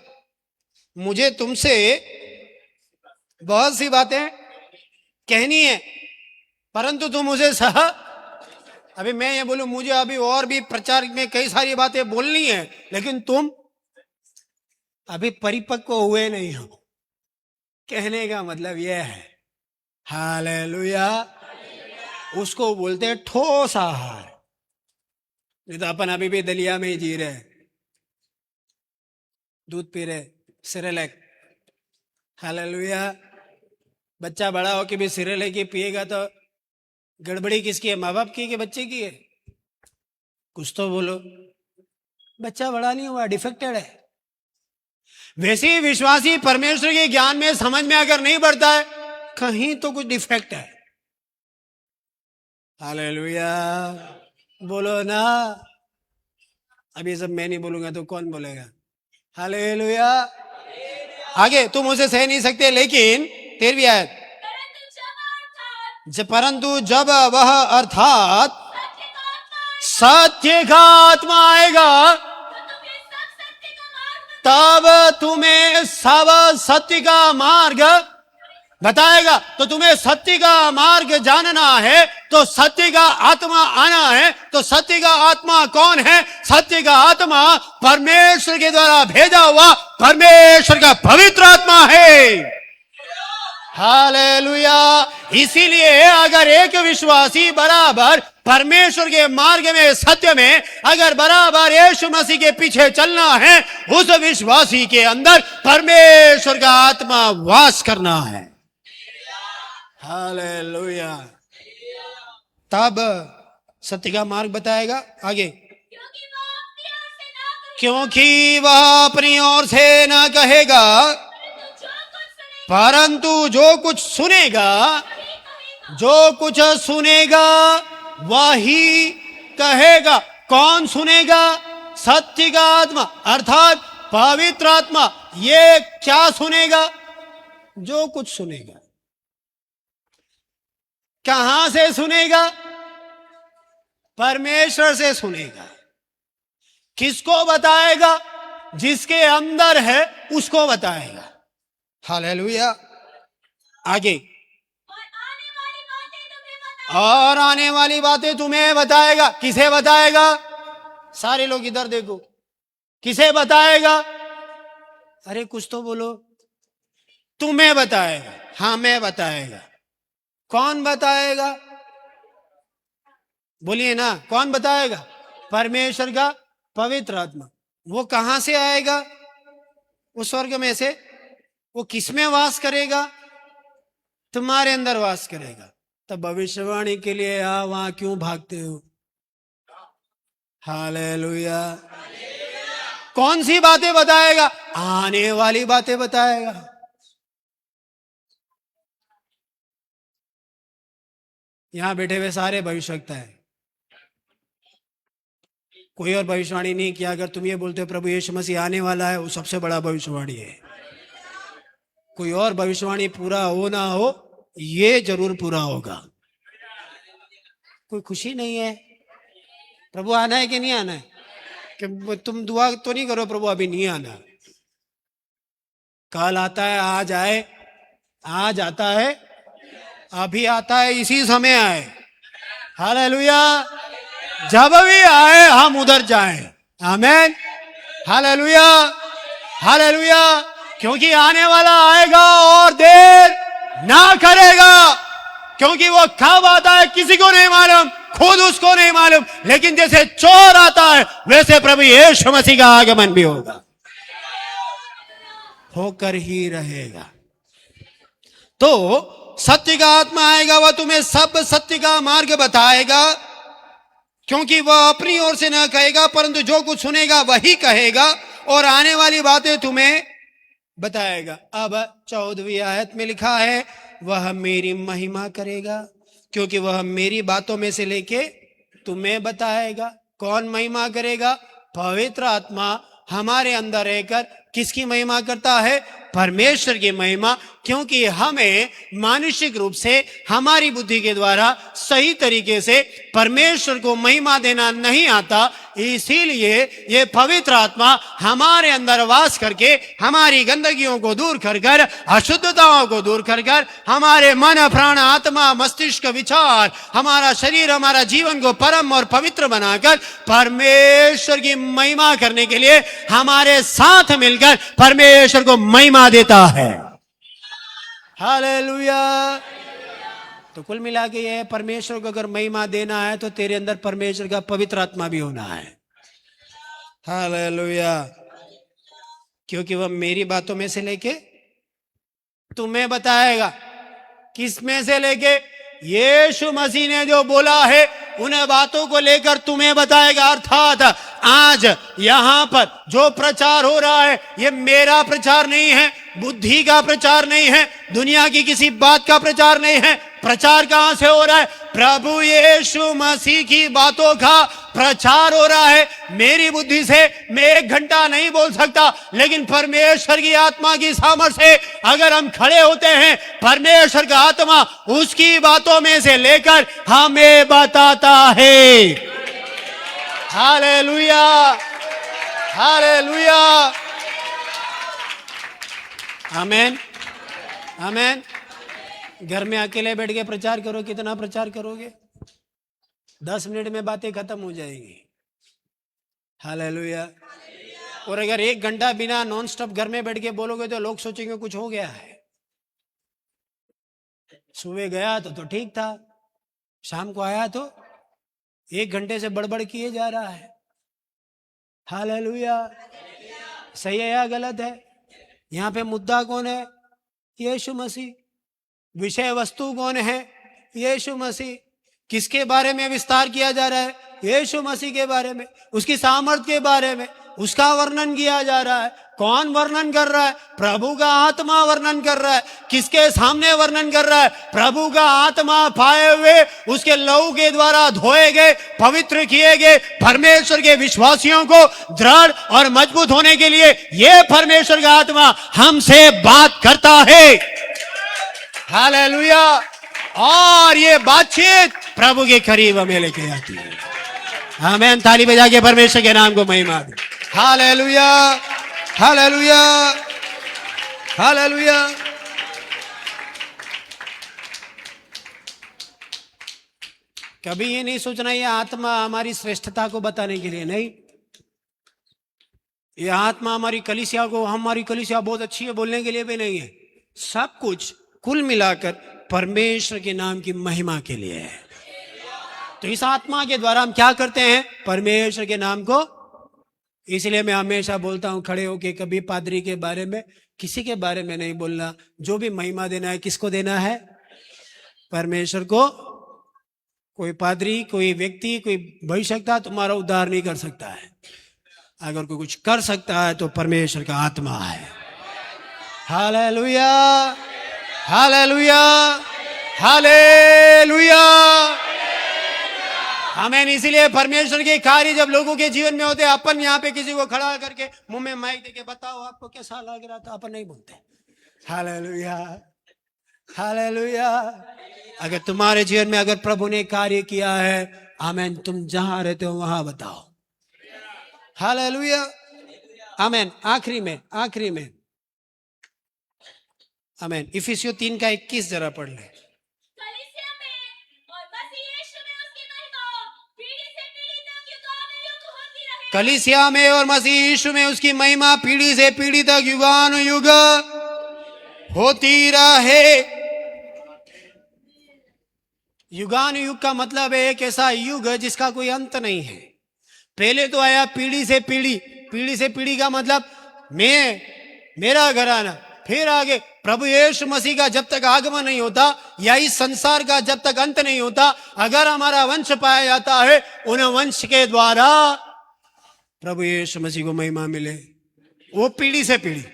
A: मुझे तुमसे बहुत सी बातें कहनी है, परंतु तुम मुझे सह। अभी मैं ये बोलूं, मुझे अभी और भी प्रचार में कई सारी बातें बोलनी है, लेकिन तुम अभी परिपक्व हुए नहीं हो। कहने का मतलब यह है, हालेलुया, उसको बोलते हैं ठोस आहार। नहीं तो अपन अभी भी दलिया में ही जी रहे, दूध पी रहे, सिरेलैक। हालेलुया। बच्चा बड़ा हो के भी सिरेलैक ही पिएगा तो गड़बड़ी किसकी है? माँ बाप की कि बच्चे की है? कुछ तो बोलो। बच्चा बड़ा नहीं हुआ, डिफेक्टेड है। वैसे ही विश्वासी परमेश्वर के ज्ञान में, समझ में अगर नहीं बढ़ता है, कहीं तो कुछ डिफेक्ट है। हालेलुया, बोलो ना। अभी सब मैं नहीं बोलूंगा तो कौन बोलेगा? हालेलुया। आगे, तुम उसे सह नहीं सकते, लेकिन 13वीं आयत, परंतु जब वह अर्थात सत्य का आत्मा आएगा, तब तुम्हें सब सत्य का मार्ग बताएगा। तो तुम्हें सत्य का मार्ग जानना है तो सत्य का आत्मा आना है। तो सत्य का आत्मा कौन है? सत्य का आत्मा परमेश्वर के द्वारा भेजा हुआ परमेश्वर का पवित्र आत्मा है। हालेलुया। इसीलिए अगर एक विश्वासी बराबर परमेश्वर के मार्ग में, सत्य में, अगर बराबर यीशु मसीह के पीछे चलना है, उस विश्वासी के अंदर परमेश्वर का आत्मा वास करना है। हालेलुया। तब सत्य का मार्ग बताएगा। आगे, क्योंकि वह अपनी ओर से न कहेगा, परंतु जो कुछ सुनेगा, जो कुछ सुनेगा वही कहेगा। कौन सुनेगा? सत्य का आत्मा अर्थात पवित्र आत्मा। ये क्या सुनेगा? जो कुछ सुनेगा। कहां से सुनेगा? परमेश्वर से सुनेगा। किसको बताएगा? जिसके अंदर है उसको बताएगा। हालेलुया। आगे, और आने वाली बातें तुम्हें बताएगा। किसे बताएगा? सारे लोग इधर देखो, किसे बताएगा? अरे कुछ तो बोलो। तुम्हें बताएगा। हाँ, मैं बताएगा। कौन बताएगा? बोलिए ना, कौन बताएगा? परमेश्वर का पवित्र आत्मा। वो कहां से आएगा? उस स्वर्ग में से। वो किसमें वास करेगा? तुम्हारे अंदर वास करेगा। तब भविष्यवाणी के लिए वहां क्यों भागते हो? हालेलुया। कौन सी बातें बताएगा? आने वाली बातें बताएगा। यहां बैठे हुए सारे भविष्यवक्ता है। कोई और भविष्यवाणी नहीं किया। अगर तुम ये बोलते हो प्रभु यीशु मसीह आने वाला है, वो सबसे बड़ा भविष्यवाणी है। कोई और भविष्यवाणी पूरा हो ना हो, ये जरूर पूरा होगा। कोई खुशी नहीं है? प्रभु आना है कि नहीं आना है? कि तुम दुआ तो नहीं करो प्रभु अभी नहीं आना, कल आता है, आज आए, आज आता है, अभी आता है, इसी समय आए। हालेलुया। जब भी आए हम उधर जाएं। आमीन। Hallelujah, hallelujah. क्योंकि आने वाला आएगा और देर ना करेगा। क्योंकि वो कब आता है किसी को नहीं मालूम, खुद उसको नहीं मालूम। लेकिन जैसे चोर आता है, वैसे प्रभु यीशु मसीह का आगमन भी होगा, होकर ही रहेगा। तो सत्य का आत्मा आएगा, वह तुम्हें सब सत्य का मार्ग बताएगा। क्योंकि वह अपनी ओर से न कहेगा, परंतु जो कुछ सुनेगा वही कहेगा, और आने वाली बातें तुम्हें बताएगा। अब 14वीं आयत में लिखा है, वह मेरी महिमा करेगा, क्योंकि वह मेरी बातों में से लेके तुम्हें बताएगा। कौन महिमा करेगा? पवित्र आत्मा हमारे अंदर रहकर किसकी महिमा करता है? परमेश्वर की महिमा, क्योंकि हमें मानुषिक रूप से हमारी बुद्धि के द्वारा सही तरीके से परमेश्वर को महिमा देना नहीं आता। इसीलिए ये पवित्र आत्मा हमारे अंदर वास करके हमारी गंदगियों को दूर कर कर, अशुद्धताओं को दूर कर कर, हमारे मन, प्राण, आत्मा, मस्तिष्क, विचार, हमारा शरीर, हमारा जीवन को परम और पवित्र बनाकर परमेश्वर की महिमा करने के लिए हमारे साथ मिलकर परमेश्वर को महिमा देता है। हालेलुया। तो कुल मिला के ये परमेश्वर को अगर महिमा देना है तो तेरे अंदर परमेश्वर का पवित्र आत्मा भी होना है। हालेलुया। क्योंकि वह मेरी बातों में से लेके तुम्हें बताएगा। किस में से लेके? यीशु मसीह ने जो बोला है उन बातों को लेकर तुम्हें बताएगा। अर्थात आज यहां पर जो प्रचार हो रहा है ये मेरा प्रचार नहीं है, बुद्धि का प्रचार नहीं है, दुनिया की किसी बात का प्रचार नहीं है। प्रचार कहां से हो रहा है? प्रभु यीशु मसीह की बातों का प्रचार हो रहा है। मेरी बुद्धि से मैं 1 घंटा नहीं बोल सकता, लेकिन परमेश्वर की आत्मा की सामर्थ्य से अगर हम खड़े होते हैं, परमेश्वर का आत्मा उसकी बातों में से लेकर हमें बताता है। हालेलुया, हालेलुया, आमेन, आमेन। घर में अकेले बैठ के प्रचार करो, कितना प्रचार करोगे? 10 मिनट में बातें खत्म हो जाएंगी। हालेलुया। और अगर 1 घंटा बिना नॉन स्टॉप घर में बैठ के बोलोगे तो लोग सोचेंगे कुछ हो गया है। सुबह गया तो ठीक था, शाम को आया तो 1 घंटे से बड़बड़ किए जा रहा है। हालेलुया। सही है या गलत है? यहाँ पे मुद्दा कौन है? यीशु मसीह। विषय वस्तु कौन है? यीशु मसीह। किसके बारे में विस्तार किया जा रहा है? यीशु मसीह के बारे में, उसकी सामर्थ के बारे में, उसका वर्णन किया जा रहा है। कौन वर्णन कर रहा है? प्रभु का आत्मा वर्णन कर रहा है। किसके सामने वर्णन कर रहा है? प्रभु का आत्मा पाए हुए, उसके लहू के द्वारा धोए गए, पवित्र किए गए परमेश्वर के विश्वासियों को दृढ़ और मजबूत होने के लिए यह परमेश्वर का आत्मा हमसे बात करता है। हालेलुया। और ये बातचीत प्रभु के करीब हमें लेके आती है। आमीन। ताली बजा के परमेश्वर के नाम को महिमा दे। Hallelujah, hallelujah, hallelujah. कभी ये नहीं सोचना ये आत्मा हमारी श्रेष्ठता को बताने के लिए नहीं। ये आत्मा हमारी कलीसिया को, हमारी कलीसिया बहुत अच्छी है बोलने के लिए भी नहीं है। सब कुछ कुल मिलाकर परमेश्वर के नाम की महिमा के लिए है। तो इस आत्मा के द्वारा हम क्या करते हैं? परमेश्वर के नाम को। इसलिए मैं हमेशा बोलता हूं खड़े होके, कभी पादरी के बारे में, किसी के बारे में नहीं बोलना। जो भी महिमा देना है किसको देना है? परमेश्वर को। कोई पादरी, कोई व्यक्ति, कोई भविष्यवक्ता तुम्हारा उद्धार नहीं कर सकता है। अगर कोई कुछ कर सकता है तो परमेश्वर का आत्मा है। हालेलुया, हालेलुया, हालेलुया, आमीन। इसीलिए परमेश्वर के कार्य जब लोगों के जीवन में होते, अपन यहाँ पे किसी को खड़ा करके मुंह में माइक देके बताओ आपको कैसा लग रहा था, अपन नहीं बोलते। Hallelujah, hallelujah. अगर तुम्हारे जीवन में अगर प्रभु ने कार्य किया है, आमीन, तुम जहां रहते हो वहां बताओ। हालेलुया, आमीन। आखिरी में आमीन। इफिसियों 3:21 जरा पढ़ ले। कलीसिया में और मसीह यीशु में उसकी महिमा पीढ़ी से पीढ़ी तक युगानुयुग होती रहे। युगानुयुग का मतलब है एक ऐसा युग जिसका कोई अंत नहीं है। पहले तो आया पीढ़ी से पीढ़ी। पीढ़ी से पीढ़ी का मतलब मेरा घराना, फिर आगे प्रभु यीशु मसीह का जब तक आगमन नहीं होता, या इस संसार का जब तक अंत नहीं होता, अगर हमारा वंश पाया जाता है, उन वंश के द्वारा प्रभु यीशु मसीह को महिमा मिले। वो पीढ़ी से पीढ़ी।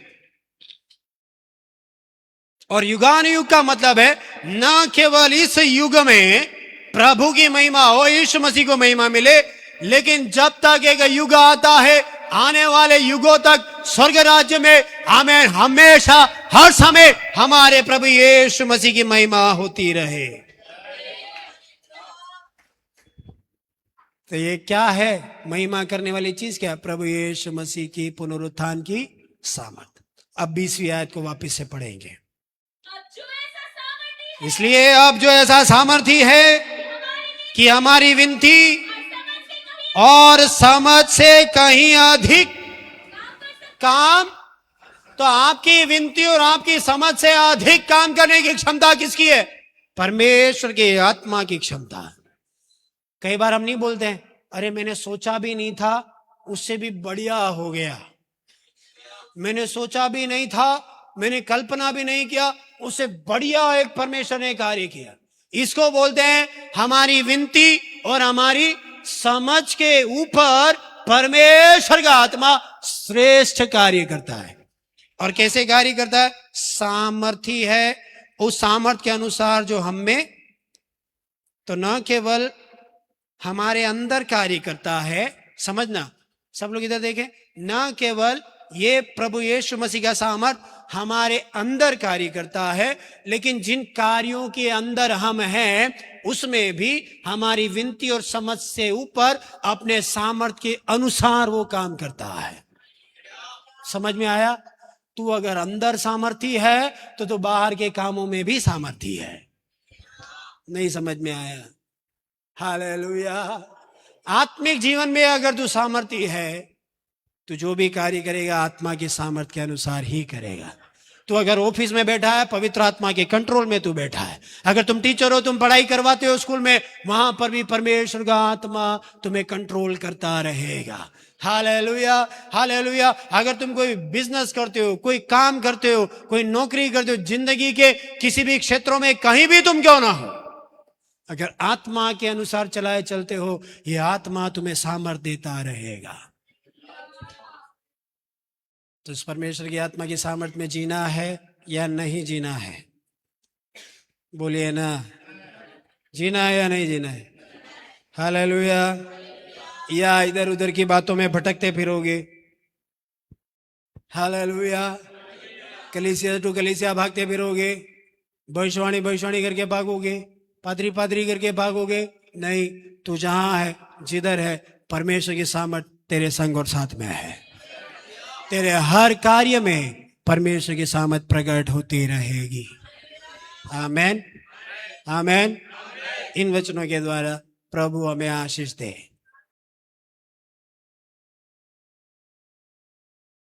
A: और युगानुयुग का मतलब है न केवल इस युग में प्रभु की महिमा हो, यीशु मसीह को महिमा मिले, लेकिन जब तक एक युग आता है, आने वाले युगों तक स्वर्ग राज्य में हमें हमेशा हर समय हमारे प्रभु यीशु मसीह की महिमा होती रहे। तो ये क्या है महिमा करने वाली चीज? क्या? प्रभु यीशु मसीह की पुनरुत्थान की सामर्थ। अब 20वीं आयत को वापस से पढ़ेंगे।
B: अब जो ऐसा सामर्थ्य है
A: इसलिए अब जो ऐसा सामर्थ्य है कि हमारी विनती और समझ से कहीं अधिक काम, तो आपकी विनती और आपकी समझ से अधिक काम करने की क्षमता किसकी है? परमेश्वर के आत्मा की क्षमता। कई बार हम नहीं बोलते हैं, अरे मैंने सोचा भी नहीं था, उससे भी बढ़िया हो गया। मैंने सोचा भी नहीं था, मैंने कल्पना भी नहीं किया, उससे बढ़िया एक परमेश्वर ने कार्य किया। इसको बोलते हैं हमारी विनती और हमारी समझ के ऊपर परमेश्वर का आत्मा श्रेष्ठ कार्य करता है। और कैसे कार्य करता है? सामर्थी है, उस सामर्थ के अनुसार जो हम में, तो न केवल हमारे अंदर कार्य करता है, समझना, सब लोग इधर देखें, न केवल ये प्रभु यीशु मसीह का सामर्थ हमारे अंदर कार्य करता है, लेकिन जिन कार्यों के अंदर हम हैं उसमें भी हमारी विनती और समझ से ऊपर अपने सामर्थ के अनुसार वो काम करता है। समझ में आया? तू अगर अंदर सामर्थी है तो तू बाहर के कामों में भी सामर्थी है। नहीं समझ में आया? हालेलुया। आत्मिक जीवन में अगर तू सामर्थी है तो जो भी कार्य करेगा आत्मा के सामर्थ्य के अनुसार ही करेगा। तो अगर ऑफिस में बैठा है, पवित्र आत्मा के कंट्रोल में तू बैठा है। अगर तुम टीचर हो, तुम पढ़ाई करवाते हो स्कूल में, वहां पर भी परमेश्वर का आत्मा तुम्हें कंट्रोल करता रहेगा। Hallelujah, hallelujah. अगर तुम कोई बिजनेस करते हो, कोई काम करते हो, कोई नौकरी करते हो, जिंदगी के किसी भी क्षेत्रों में कहीं भी तुम क्यों ना हो, अगर आत्मा के अनुसार चलाए चलते हो, यह आत्मा तुम्हें सामर्थ्य देता रहेगा। तो इस परमेश्वर की आत्मा की सामर्थ्य में जीना है या नहीं जीना है? बोलिए ना, जीना है या नहीं जीना है? हालेलुया। या इधर उधर की बातों में भटकते फिरोगे? हालेलुया। कलीसिया टू कलीसिया भागते फिरोगे? भविष्यवाणी करके भागोगे? पादरी करके भागोगे? नहीं, तू जहां है, जिधर है, परमेश्वर की सामर्थ तेरे संग और साथ में है। तेरे हर कार्य में परमेश्वर की सामर्थ प्रकट होती रहेगी। आमेन, आमेन। इन वचनों के द्वारा प्रभु हमें आशीष दे।